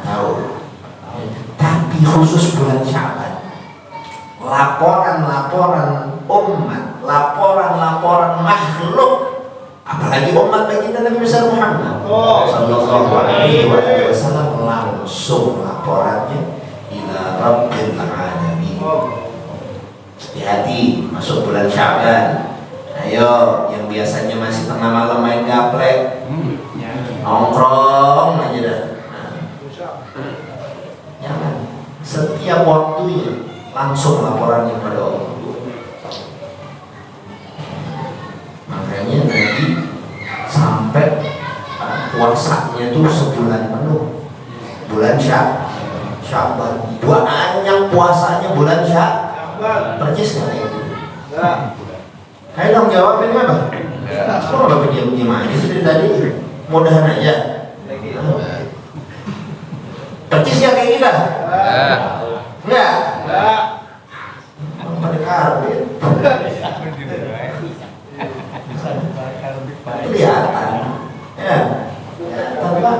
tahu. Tapi khusus bulan Sya'ban, laporan-laporan umat, laporan-laporan makhluk, apalagi umat baginda Nabi besar Muhammad sallallahu alaihi wasallam, langsung laporannya ila Rabbil alamin. Hati-hati masuk bulan Sya'ban. Ayo, yang biasanya masih tengah malam main gaplek, nongkrong aja dah. Jangan. Setiap waktunya langsung laporannya pada Allah. Makanya Nabi sampai puasanya tuh sebulan penuh, bulan Sya'ban. Banyak puasanya bulan Sya'ban. Percis nggak itu? Ayo dong jawabin apa? Kok nggak diam-diam aja sih dari tadi? Mudahan aja. Percis nggak kayak kita? Enggak. Pada karbit. Kelihatan. Ya. Tanpa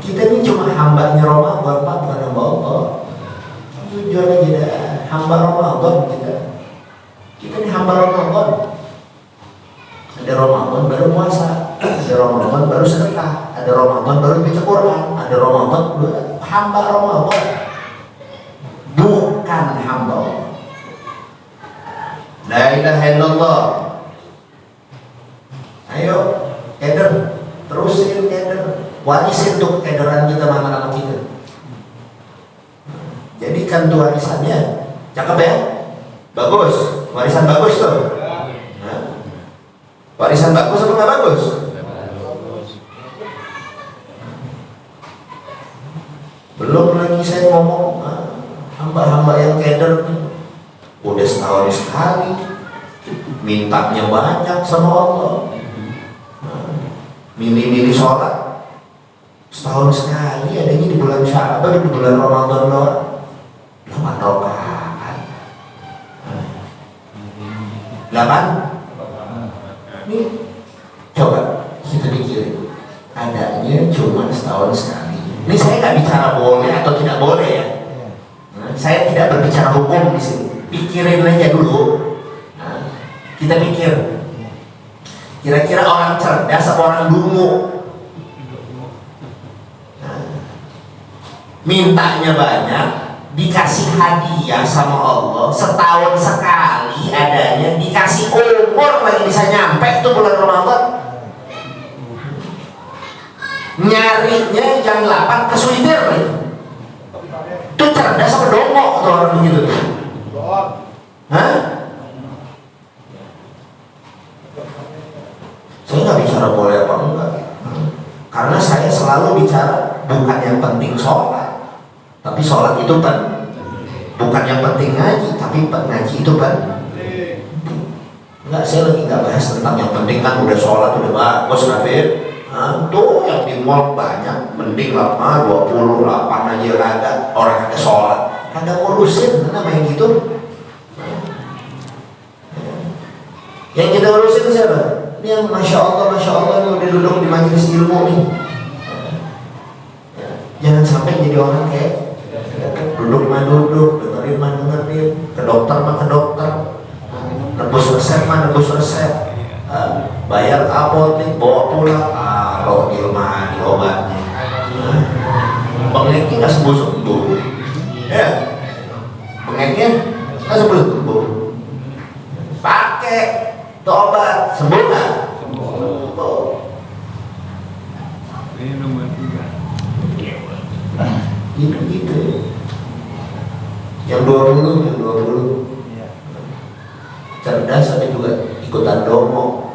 kita ini cuma hambanya Ramadan, Pak, bukan hamba Allah. Jujur aja dah, hamba Ramadan kita. Kita ini hamba Ramadan. Ada Ramadan baru puasa, ada Ramadan baru sedekah, ada Ramadan baru baca Quran, ada Ramadan hamba Ramadan, bukan hamba Allah. La ilaha illallah. Ayo, Eder, terus. warisin tuh keedaran kita sama anak-anak kita. Jadikan tuh warisannya, cakep ya, bagus, warisan bagus tuh. Warisan bagus atau nggak bagus? Belum lagi saya ngomong hamba-hamba yang keder udah setahun sekali mintanya banyak sama Allah, milih-milih sholat setahun sekali, adanya di bulan Sya'ban, di bulan Ramadan doang 8 rakaat. 8. Nih coba kita pikirin, adanya cuma setahun sekali. Ini saya nggak bicara boleh atau tidak boleh ya. Saya tidak berbicara hukum di sini. Pikirin aja dulu. Kita pikir, kira-kira orang cerdas atau orang dungu? Mintanya banyak, dikasih hadiah sama Allah, setahun sekali adanya, dikasih umur lagi bisa nyampe tuh bulan Ramadan. Nyarinya jam 8 kesulitan nih. Itu cerdas apa dongok tuh orang begitu? Hah? Saya nggak bicara boleh apa enggak, karena saya selalu bicara bukan yang penting sholat, tapi sholat itu bukan yang penting ngaji, tapi ngaji itu enggak. Saya lagi nggak bahas tentang yang penting, kan udah sholat udah bagus Rabbit. Tuh yang di mall banyak, mending 28 aja ada orang ada sholat, ada ngurusin, mana main gitu. Yang kita urusin siapa? Ini yang masya Allah ini udah duduk di majelis ilmu nih. Jangan sampai jadi orang kayak duduk mah duduk, dengerin mah dengerin, ke dokter mah ke dokter, nebus resep mah nebus resep, bayar ke apotek bawa pulang, kalau ilmah di obatnya, pengeknya nggak sembuh, ya, pengeknya nggak sembuh, pakai obat sembuh nggak? Gitu. Yang 20 cerdas tapi juga ikutan domo.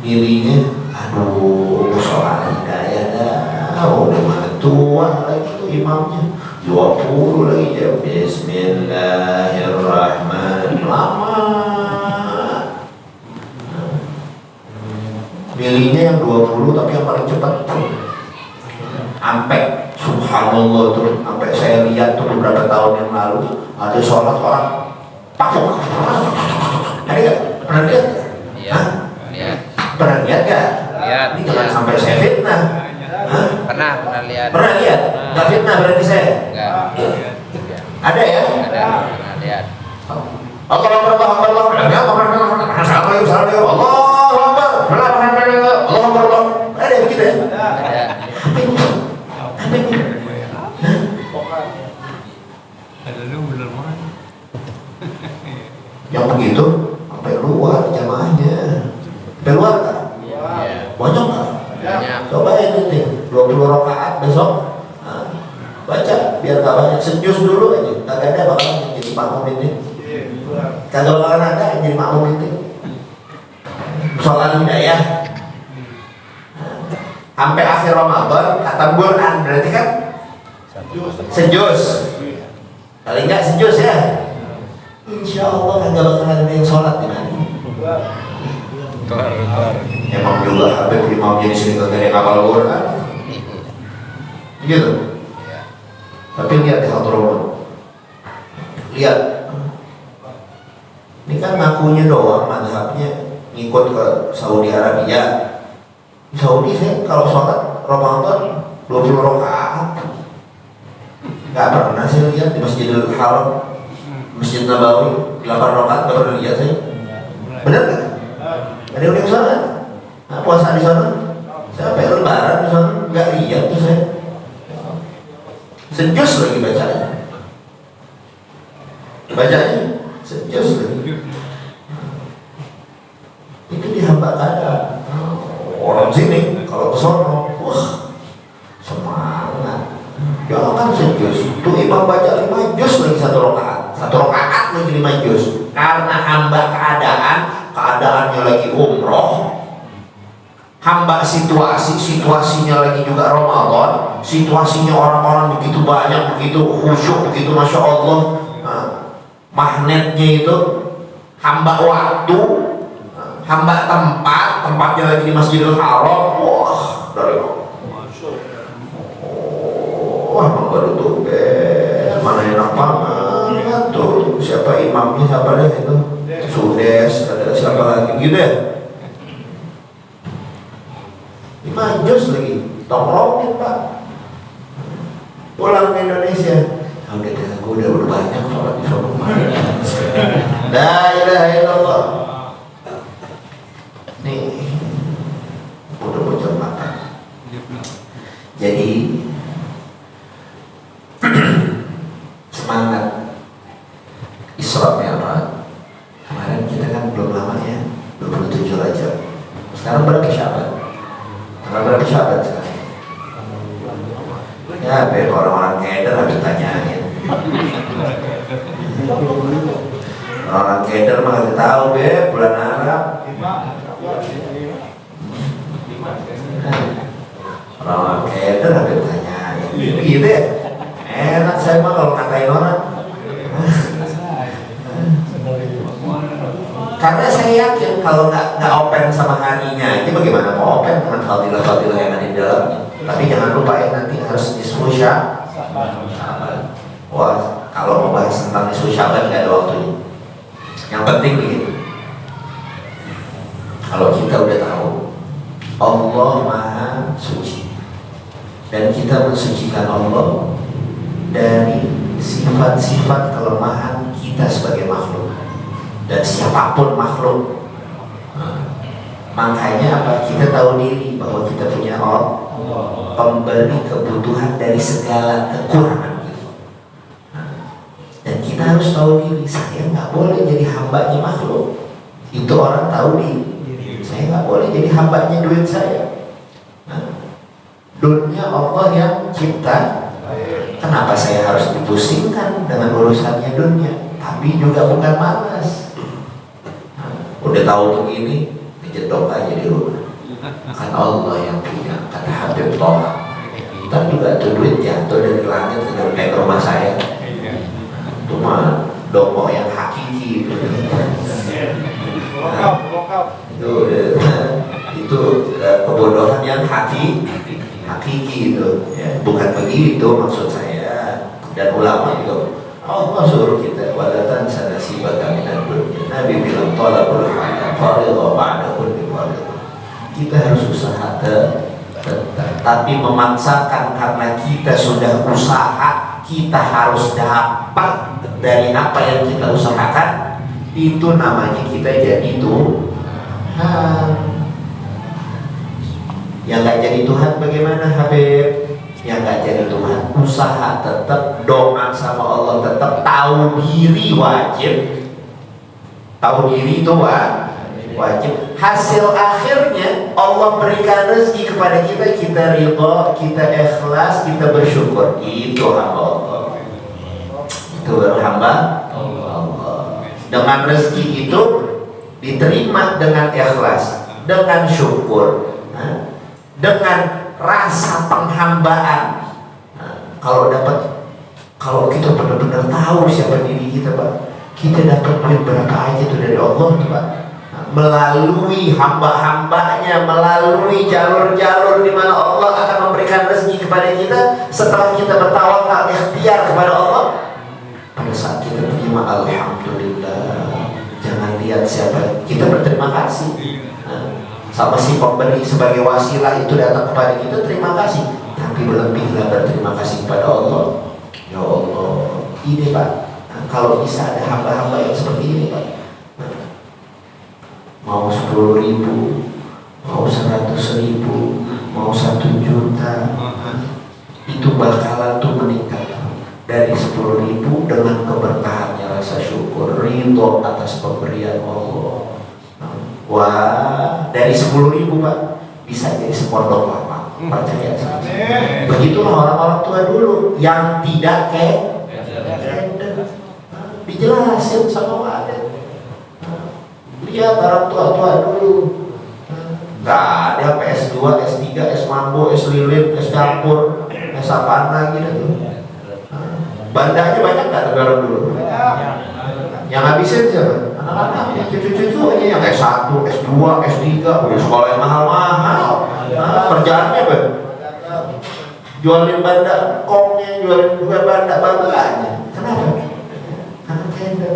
Milihnya, aduh, soal hidayah dah, udah mana tua lagi tuh imamnya. 20 lagi ya, bismillahirrahmanirrahim, lama. Milihnya yang 20 tapi yang paling cepat. Sampai subhanallah tuh, sampai saya lihat tuh beberapa tahun yang lalu ada sholat orang pakuk. Ada nggak? Pernah lihat? Iya. Pernah lihat nggak? Lihat. Ini jangan sampai saya fitnah. Pernah lihat. Pernah lihat? Nggak fitnah berarti saya? Enggak. Ada ya? Ada, pernah lihat. Ada begitu ya? Ada. Yang begitu sampai luar jamaahnya, sampai luar kan? Banyak kan? Banyak. Coba ini nih 20 rakaat besok, baca biar gak banyak, sejus dulu aja, kagak ada bakalan jadi makmum ini, kagak bakalan ada yang jadi makmum ini. Soal hidayah sampai akhir Ramadan khatam Quran berarti kan sejus, paling nggak sejus ya. Insya Allah kagak bakalan ada yang sholat di mana. Emang juga Habib imamnya di sini kagak ada yang hafal Quran, gitu. Tapi lihat di Hadramaut, lihat, ini kan ngakunya doang, madhabnya ngikut ke Saudi Arabia. Di Saudi saya kalau sholat Ramadan 20 rakaat, nggak pernah saya lihat di Masjidil Haram, Masjid Nabawi 8 rakaat, nggak pernah lihat saya. Benar nggak? Ada yang di sana? Nah, puasa di sana? Saya sampai lebaran di sana nggak lihat tuh saya. Sejus lagi bacanya sejus lagi. Itu di hamba ada orang telepon sini, kalau ke sono, wah semangat. Jangan sejus. Tuh imam baca 5 juz lagi satu rakaat lagi 5 juz. Karena hamba keadaannya lagi umroh, hamba situasinya lagi juga Ramadan, situasinya orang-orang begitu banyak, begitu khusyuk, begitu masya Allah. Magnetnya itu hamba waktu, hamba tempatnya lagi di Masjidil Haram. Wah, dari wah baru tuh mana enak banget tuh. Siapa imamnya, siapa deh itu, Sudes, ada siapa lagi gitu ya. 5 juz lagi, tongkrongin Pak. Pulang ke Indonesia, udah gue udah banyak sholat di sana kemarin. La ilaha illallah. Nih, udah bocor makan. Jadi semangat Isra Mi'raj. Kemarin kita kan belum lama ya, 27 Rajab. Sekarang berapa Syaban? Tanggal berapa Syaban sekarang? Ya, biar orang-orang keder habis tanyain. Orang keder mah nggak tahu bulan Arab. Orang keder habis tanyain. Gitu ya? Enak saya mah kalau ngatain orang. Karena saya yakin kalau nggak open sama harinya, ini bagaimana mau open dengan fadilah-fadilah yang ada di dalamnya. Tapi jangan lupa ya, nanti harus nisfu Syaban. Wah, kalau mau bahas tentang nisfu Syaban nggak ada waktunya. Yang penting begini, kalau kita udah tahu Allah Maha Suci dan kita mensucikan Allah dari sifat-sifat kelemahan kita sebagai makhluk dan siapapun makhluk. Makanya apa? Kita tahu diri bahwa kita punya Allah, pemberi kebutuhan dari segala kekurangan kita. Dan kita harus tahu diri, saya nggak boleh jadi hambanya makhluk. Itu orang tahu diri. Saya nggak boleh jadi hambanya duit saya. Dunia Allah yang cipta. Kenapa saya harus dipusingkan dengan urusannya dunia? Tapi juga bukan malas. Udah tahu begini, dijedok aja di rumah. Kan Allah yang punya, kata Habib Toha. Ntar juga tuh duit jatuh dari langit ke rumah saya. Itu mah dongko yang hakiki itu. Itu kebodohan yang hakiki itu, ya. Bukan begitu maksud saya. Dan ulama itu Allah suruh kita wadatan sanasi bagaminan dunia. Nabi bilang tolakul hayat faridah ba'da kulli faridah. Kita harus usaha tapi memaksakan karena kita sudah usaha, kita harus dapat dari apa yang kita usahakan. Itu namanya kita jadi Tuhan. Yang gak jadi Tuhan bagaimana Habib? Yang gak jadi Tuhan, usaha tetap, doa sama Allah tetap, tahu diri wajib. Tahu diri itu wajib. Hasil akhirnya Allah berikan rezeki kepada kita, kita ridha, kita ikhlas, kita bersyukur. Itu hamba Allah. Itu hamba Allah. Dengan rezeki itu diterima dengan ikhlas, dengan syukur, dengan rasa penghambaan. Kalau kita benar-benar tahu siapa diri kita, Pak, kita dapat duit berapa aja tuh dari Allah tuh, Pak, melalui hamba-hambanya, melalui jalur-jalur di mana Allah akan memberikan rezeki kepada kita setelah kita bertawakal ikhtiar kepada Allah. Pada saat kita terima, alhamdulillah. Jangan lihat siapa, kita berterima kasih. Sama si pemberi sebagai wasilah itu datang kepada kita, terima kasih. Tapi lebihlah berterima kasih kepada Allah. Ya Allah, ini Pak, kalau bisa ada hamba-hamba yang seperti ini Pak, mau 10.000, mau 100.000, mau 1 juta, itu bakalan tuh meningkat dari 10.000 dengan keberkahannya rasa syukur, ridho atas pemberian Allah. Wah, dari 10.000 Pak bisa jadi sepondok lama. Percaya sama saya. Begitulah orang-orang tua dulu yang tidak keder. Dijelasin sama wadah. Lihat orang tua-tua dulu. Gak ada PS2, S3, S Mambo, S Lilin, S Campur, S apaan lagi gitu. Bandanya banyak gak negara dulu? Yang habisin siapa? Anak-anak, cucu-cucu aja yang S1, S2, S3, sekolah yang mahal-mahal. Kerjaannya apa? Jualin banda kongnya, jualin juga banda bangganya. Kenapa? Karena keder.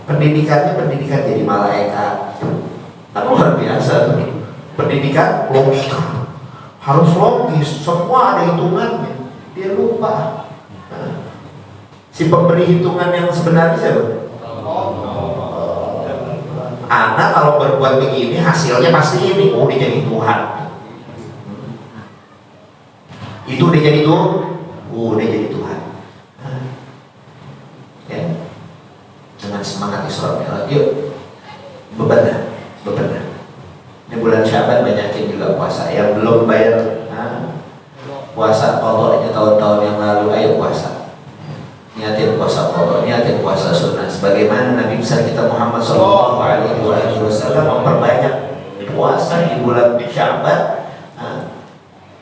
Pendidikannya pendidikan jadi malaikat. Kan luar biasa tuh. Pendidikan logis, harus logis, semua ada hitungannya. Dia lupa. Si pemberi hitungan yang sebenarnya siapa? Anak kalau berbuat begini hasilnya pasti ini. Oh, dia jadi Tuhan. Itu dia jadi Tuhan. Oh, dia jadi Tuhan. Ya. Dengan semangat Isra Mi'raj, yuk bebenah. Ini bulan Syaban banyakin juga puasa. Yang belum bayar puasa qadha ini tahun-tahun yang lalu, ayo puasa. Niatin puasa qadha, niatin puasa sunnah. Sebagaimana Nabi besar kita Muhammad SAW memperbanyak puasa di bulan Syaban,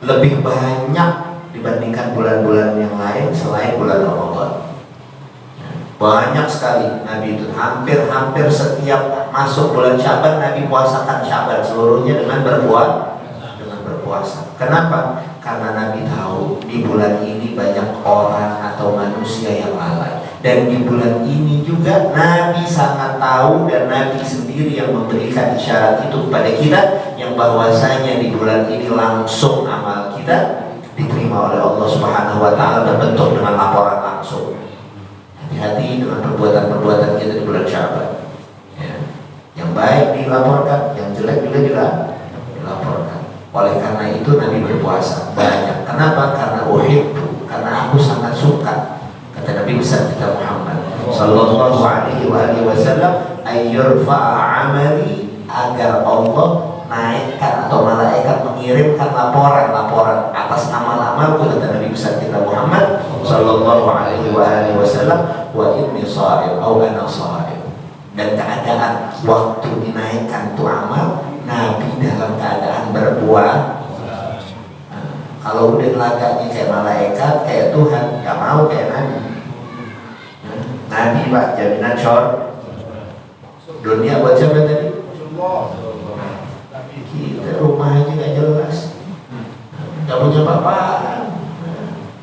lebih banyak dibandingkan bulan-bulan yang lain selain bulan Ramadan. Banyak sekali Nabi itu hampir setiap masuk bulan Syaban Nabi puasakan Syaban seluruhnya dengan berpuasa. Kenapa? Karena Nabi tahu di bulan ini banyak orang atau manusia yang lalai, dan di bulan ini juga Nabi sangat tahu dan Nabi sendiri yang memberikan isyarat itu kepada kita, yang bahwasanya di bulan ini langsung amal kita diterima oleh Allah Subhanahu wa taala berbentuk dengan laporan langsung. Hati-hati dengan perbuatan-perbuatan kita di bulan Syaban. Ya. Yang baik dilaporkan, yang jelek juga dilaporkan. Oleh karena itu Nabi berpuasa banyak. Kenapa? Karena uhibbu, karena aku sangat suka. Kata Nabi besar kita Muhammad sallallahu alaihi wasallam, ayyurfa'a amali, agar Allah naikkan atau malaikat mengirimkan laporan atas amal-amalku, kata Nabi besar kita Muhammad sallallahu alaihi wasallam, wa inni sha'im au ana sha'im. Dan keadaan waktu dinaikkan itu amal, Nabi dalam keadaan berbuah. Kalau udah lagaknya kayak malaikat, kayak Tuhan, gak mau kayak Nabi. Nabi Pak, jaminan syur dunia buat siapa tadi? Kita rumah aja gak jelas, gak punya apa-apaan.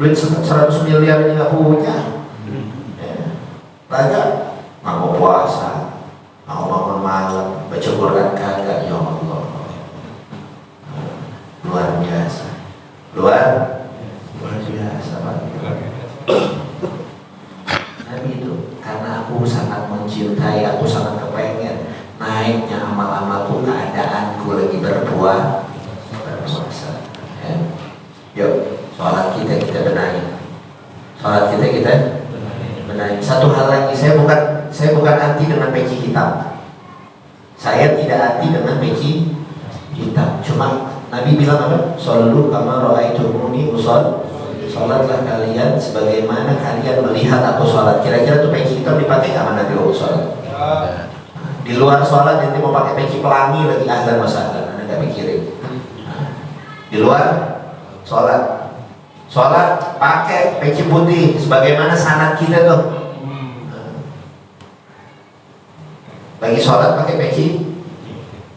Duit 100 miliar ini gak punya. Laga gak mau puasa, gak mau bangun malam, baca Quran kagak. Ya Allah, luar biasa, luar biasa Pak. Nabi itu karena aku sangat mencintai, aku sangat kepengen naiknya amal-amalku, keadaanku lagi berpuasa. Ya. Yuk, sholat kita benahi. Sholat kita benahi. Satu hal lagi, saya bukan anti dengan peci hitam. Saya tidak anti dengan peci hitam. Cuma Nabi bilang apa? Shollu kama ra'aitumuni ushol. Sholatlah kalian sebagaimana kalian melihat aku sholat. Kira-kira tuh peci hitam dipakai nggak sama Nabi waktu sholat? Di luar sholat nanti mau pakai peci pelangi lagi, ahlan wa sahlan, Anda nggak pikirin. Di luar sholat pakai peci putih sebagaimana sanad kita tuh. Lagi sholat pakai peci,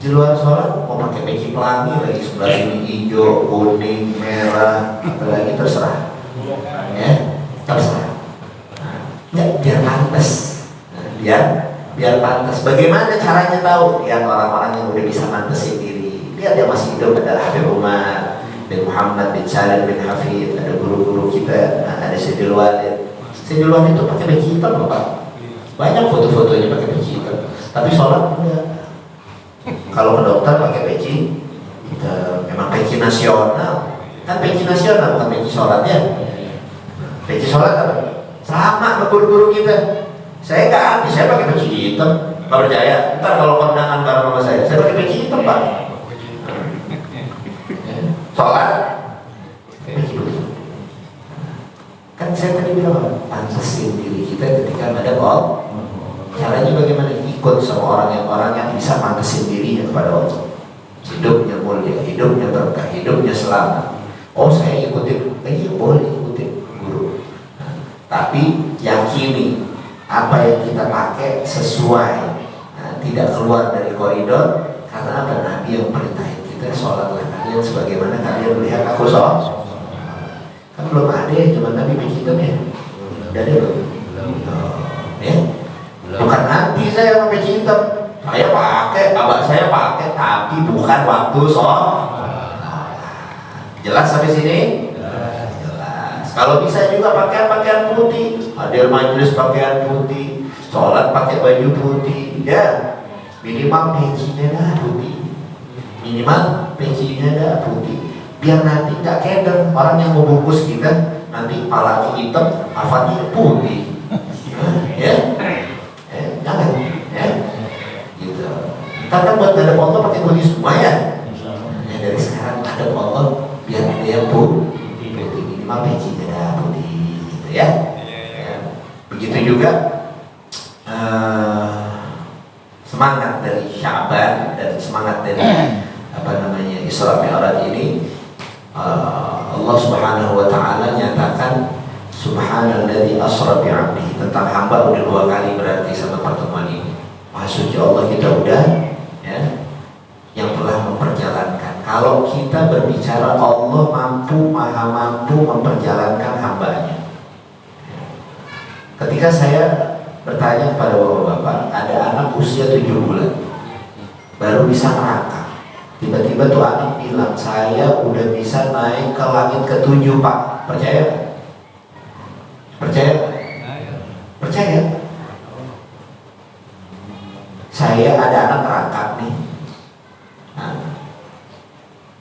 di luar sholat mau pakai peci pelangi lagi, sebelah sini hijau, kuning, merah, apalagi terserah. Ya, terserah. Ya, biar pantas. Biar pantas. Bagaimana caranya tahu? Lihat orang-orang yang udah bisa mantesin diri. Lihat yang masih hidup, ada Habib Umar bin Muhammad bin Salim bin Hafid, ada guru-guru kita, ada Sayyidul Walid. Sayyidul Walid itu pakai peci hitam loh Pak. Banyak foto-fotonya pakai peci hitam. Tapi sholat enggak. Kalau ke dokter pakai peci hitam. Memang peci nasional. Kan peci nasional bukan peci sholat ya. Peci sholat apa? Sama sama guru-guru kita. Saya nggak anti, saya pakai peci hitam. Nggak percaya? Ntar kalau kondangan bareng sama saya pakai peci hitam Pak. Sholat peci putih. Kan saya tadi bilang pantasin diri kita ketika ada Allah. Caranya bagaimana? Ikut sama orang yang bisa pantasin dirinya kepada Allah. Hidupnya mulia, hidupnya berkah, hidupnya selamat. Oh saya ikutin, iya boleh ikutin guru. Tapi yakini apa yang kita pakai sesuai, tidak keluar dari koridor. Karena apa? Nabi yang perintahin kita sholatlah kalian sebagaimana kalian melihat aku sholat. Kan belum ada ya zaman Nabi begitu ya. Udah ada belum? Ya. Bukan nanti saya pakai hitam. Saya pakai, abah saya pakai, tapi bukan waktu sholat. Jelas sampai sini? Jelas. Kalau bisa juga pakaian putih. Hadir majelis pakaian putih, sholat pakai baju putih, ya. Minimal pecinya dah putih. Minimal pecinya dah putih. Biar nanti nggak keder orang yang mau bungkus kita nanti palanya hitam, afatnya putih. Ya, jangan, ya. Gitu. Ntar kan buat ada foto pakai putih semua ya. Dari sekarang ada foto biar dia putih, minimal pecinya dah putih, gitu ya. Begitu juga semangat dari Sya'ban dan semangat dari Isra Mi'raj ini. Allah Subhanahu wa taala nyatakan subhanalladzi asra bi 'abdihi, tentang hamba udah 2 kali berarti sama pertemuan ini. Maha suci Allah kita udah, ya, yang telah memperjalankan. Kalau kita berbicara Allah maha mampu memperjalankan hambanya. Ketika saya bertanya kepada bapak-bapak, ada anak usia 7 bulan baru bisa merangkak. Tiba-tiba tuh anak bilang, saya udah bisa naik ke langit ke-7 Pak. Percaya? Percaya? Percaya? Saya ada anak merangkak nih. Nah,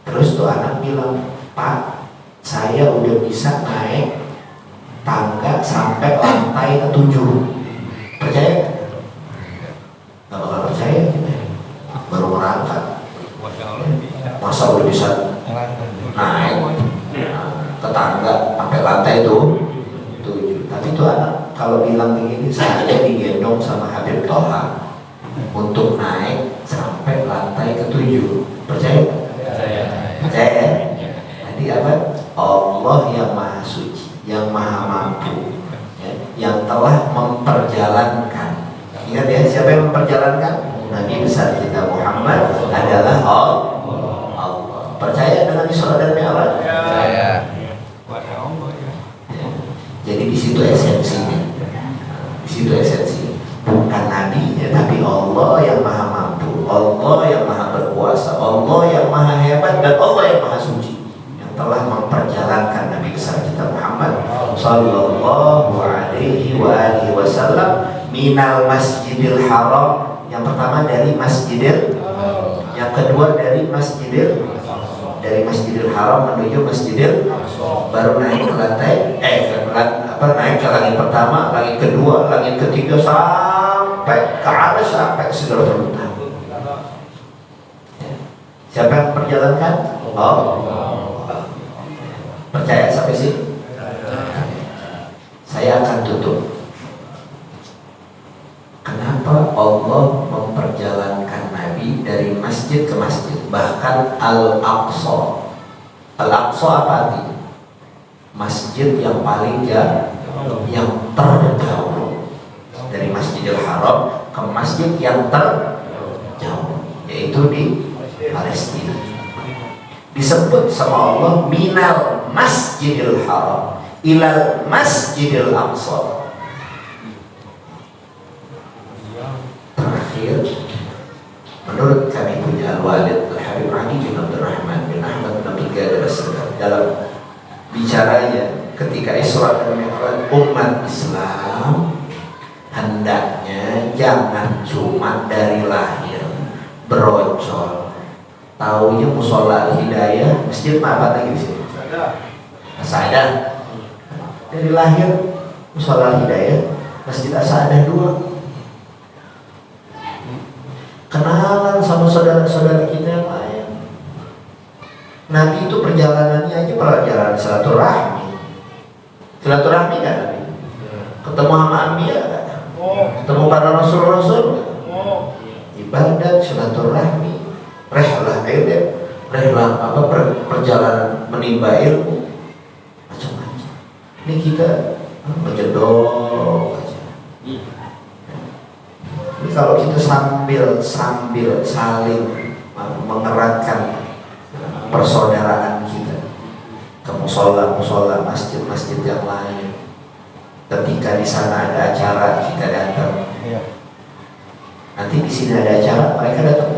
terus tuh anak bilang, Pak, saya udah bisa naik tangga sampai lantai ke-7. Percaya? Gak bakal percaya kita. Baru merangkak. Masa udah bisa naik ke tangga sampai lantai itu 7. Tapi itu anak kalau bilang begini, saya digendong sama Habib Toha untuk naik sampai lantai ke-7. Percaya? Percaya? Jadi apa? Allah yang maha suci, yang maha mampu, ya, yang telah memperjalankan. Ingat ya, siapa yang memperjalankan? Nabi besar kita Muhammad adalah Allah. Percaya dengan Isra dan Mi'raj? Percaya. Ya. Jadi di situ esensinya. Di situ esensi. Bukan nabinya, tapi Allah yang maha mampu, Allah yang maha berkuasa, Allah yang maha hebat, dan Allah yang maha suci, yang telah memperjalankan Nabi besar kita Muhammad sallallahu alaihi wa alihi wasallam minal masjidil haram. Yang pertama dari Masjidil, yang kedua dari Masjidil Haram menuju Masjidil, baru naik ke lantai, naik ke langit pertama, langit kedua, langit ketiga, sampai ke atas, sampai ke Sidratul Muntaha. Siapa yang perjalankan? Percaya sampai sini? Saya akan tutup. Kenapa Allah memperjalankan Nabi dari masjid ke masjid, bahkan Al-Aqsa? Al-Aqsa apa artinya? Masjid yang paling jauh, yang terjauh. Dari Masjidil Haram ke masjid yang terjauh, yaitu di Palestina. Disebut sama Allah minal Masjidil Haram ilal Masjidil Aqsa. Menurut kami punya Al-Walid Al-Habib Ali bin Abdurrahman bin Ahmad bin Abdul Qadir As-Sadar, dalam bicaranya ketika Isra dan Mi'raj, umat Islam hendaknya jangan cuma dari lahir berocol. Taunya Musola Al-Hidayah, masjid apa lagi di sini? Asadah. Dari lahir Musola Al-Hidayah, Masjid Asadah 2. kenalan sama saudara-saudara kita yang lain. Nabi itu perjalanannya aja perjalanan silaturahmi. Silaturahmi kan Nabi? Ketemu sama Anbiya kan? Ketemu para Rasul-Rasul kan? Ibadat, silaturahmi, rehlah perjalanan menimba ilmu, macam-macam. Ini kita menjedok aja. Ini kalau kita sambil saling mengeratkan persaudaraan kita ke musola, masjid yang lain. Ketika di sana ada acara kita datang. Nanti di sini ada acara mereka datang.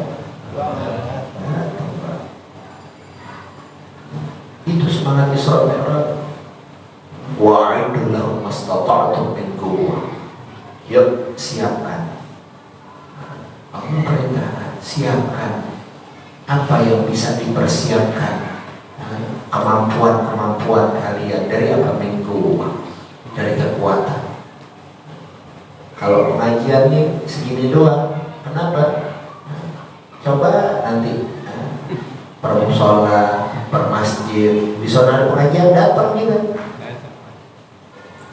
Itu semangat Isra Mi'raj. Wa'iddu lahum mastata'tum min quwwah. Yuk siapkan. Aku perintahkan, siapkan apa yang bisa dipersiapkan, kemampuan kalian dari apa minggu, dari kekuatan. Kalau pengajian nih segini doang, kenapa? Coba nanti per musola, per masjid, di sana ada pengajian, datang kita.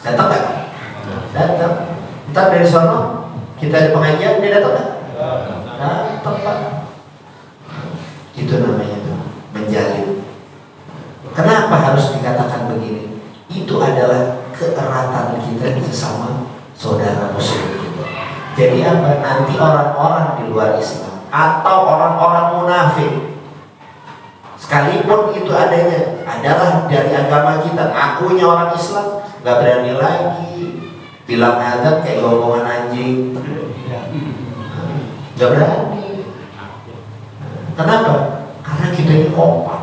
Datang nggak? Datang. Ntar dari sana kita ada pengajian, dia datang nggak? Datang Pak. Itu namanya tuh menjalin. Kenapa harus dikatakan begini? Itu adalah keeratan kita sesama saudara muslim kita. Jadi apa? Nanti orang-orang di luar Islam atau orang-orang munafik, sekalipun itu adanya adalah dari agama kita, ngakunya orang Islam, nggak berani lagi bilang azan kayak ngomongan anjing, nggak berani. Kenapa? Karena kita ini kompak.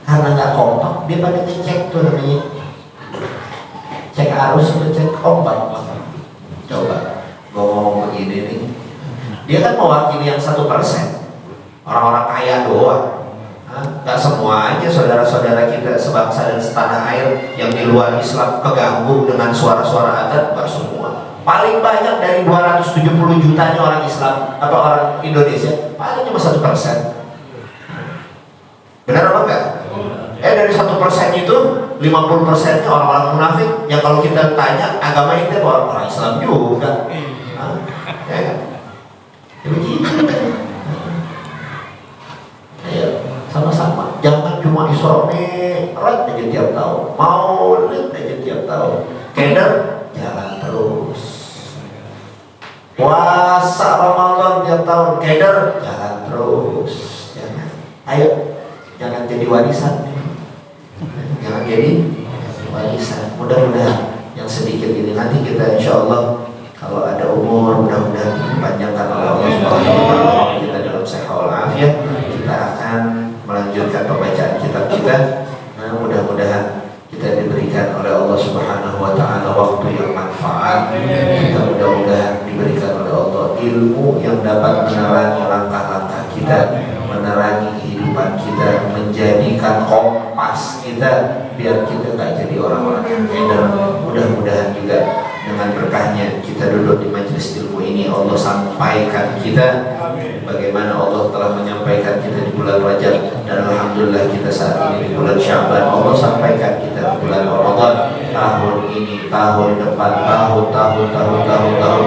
Karena nggak kompak, dia pada cek tuh namanya, cek arus atau cek kompak. Coba ngomong begini nih, dia kan mewakili yang 1%, orang-orang kaya doang. Gak semua aja saudara-saudara kita sebangsa dan setanah air yang di luar Islam keganggu dengan suara-suara adzan, gak semua. Paling banyak dari 270 jutanya orang Islam atau orang Indonesia, paling cuma 1%. Benar apa enggak? Dari 1% itu 50%-nya orang-orang munafik yang kalau kita tanya agama itu orang Islam juga. Ya begitu. Ayo sama-sama, jangan cuma Isra Mi'raj aja tiap tahun, Maulid aja tiap tahun, keder jalan terus, puasa Ramadan tiap tahun, keder jalan terus. Jangan, ayo, jangan jadi warisan, jangan jadi warisan. Mudah-mudahan yang sedikit ini nanti kita insya Allah kalau ada umur mudah-mudahan dipanjangkan oleh Allah Subhanahu wa taala, kita dalam sehat walafiat, kita akan melanjutkan pembacaan kitab kita. Mudah-mudahan kita diberikan oleh Allah Subhanahu wa taala waktu yang manfaat. Kita mudah-mudahan diberikan oleh Allah ilmu yang dapat menerangi langkah-langkah kita, menerangi kehidupan kita, menjadikan kompas kita biar kita tak jadi orang-orang yang keder. Mudah-mudahan juga dengan berkahnya kita duduk di majelis ilmu ini, Allah sampaikan kita bagaimana Allah telah menyampaikan kita di bulan Rajab, dan alhamdulillah kita saat ini di bulan Sya'ban. Allah sampaikan kita di bulan Ramadan. Tahun ini, tahun depan, tahun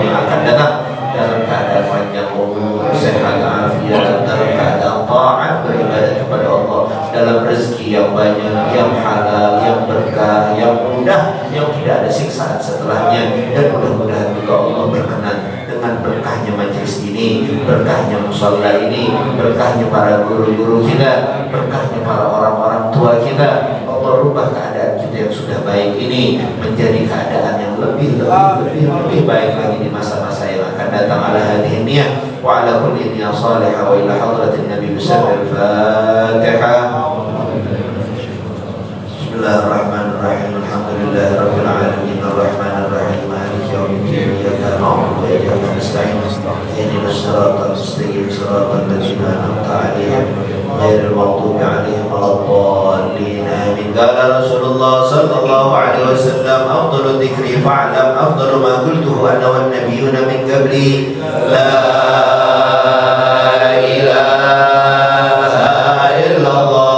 yang akan datang dalam keadaan panjang umur, sehat afiat, dalam keadaan taat beribadah kepada Allah, dalam rezeki yang banyak, yang halal, yang berkah, yang mudah, yang tidak ada siksaan setelahnya. Dan mudah-mudahan juga Allah berkenan dengan berkahnya majelis ini, berkahnya musalla ini, berkahnya para guru-guru kita, berkahnya para orang-orang tua kita. Allah rubah keadaan kita yang sudah baik ini menjadi keadaan yang lebih baik lagi di masa-masa yang akan datang. Ala hadhihi niyah wa ala kulli niyah salihah wa ila hadratin Nabi sallallahu Al-Fatihah. Bismillahirrahmanirrahim. Alhamdulillahi rabbil alamin arrahmanir rahim maliki yaumiddin iyyaka na'budu wa iyyaka nasta'in ihdinas siratal mustaqim siratal ladzina الذين أنعمت عليهم غير المغضوب عليهم ولا الضالين آمين. قال رسول الله صلى الله عليه وسلم أفضل الذكر فاعلم أفضل ما قلته أنا والنبيون من قبلي لا إله إلا الله.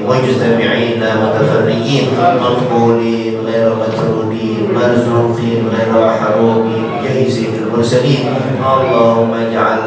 مجتمعين متفرقين مقبولين غير مترودين مرزوقين غير محرومين جاهزين المرسلين. اللهم اجعل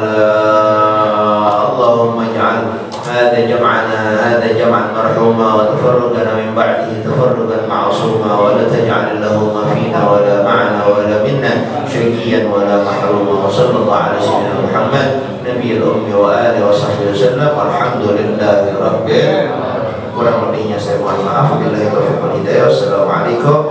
هذا جمعا مرحوما وتفرقنا من بعده تفرقا معصوما ولا تجعل اللهم فينا ولا معنا ولا منا شقيا ولا محروما. وصلى الله على سيدنا محمد نبي الأمي وآله وصحبه وسلم والحمد لله رب العالمين. Kurang lebihnya saya mohon maaf. Wabillahi taufiq wal hidayah. Wassalamualaikum.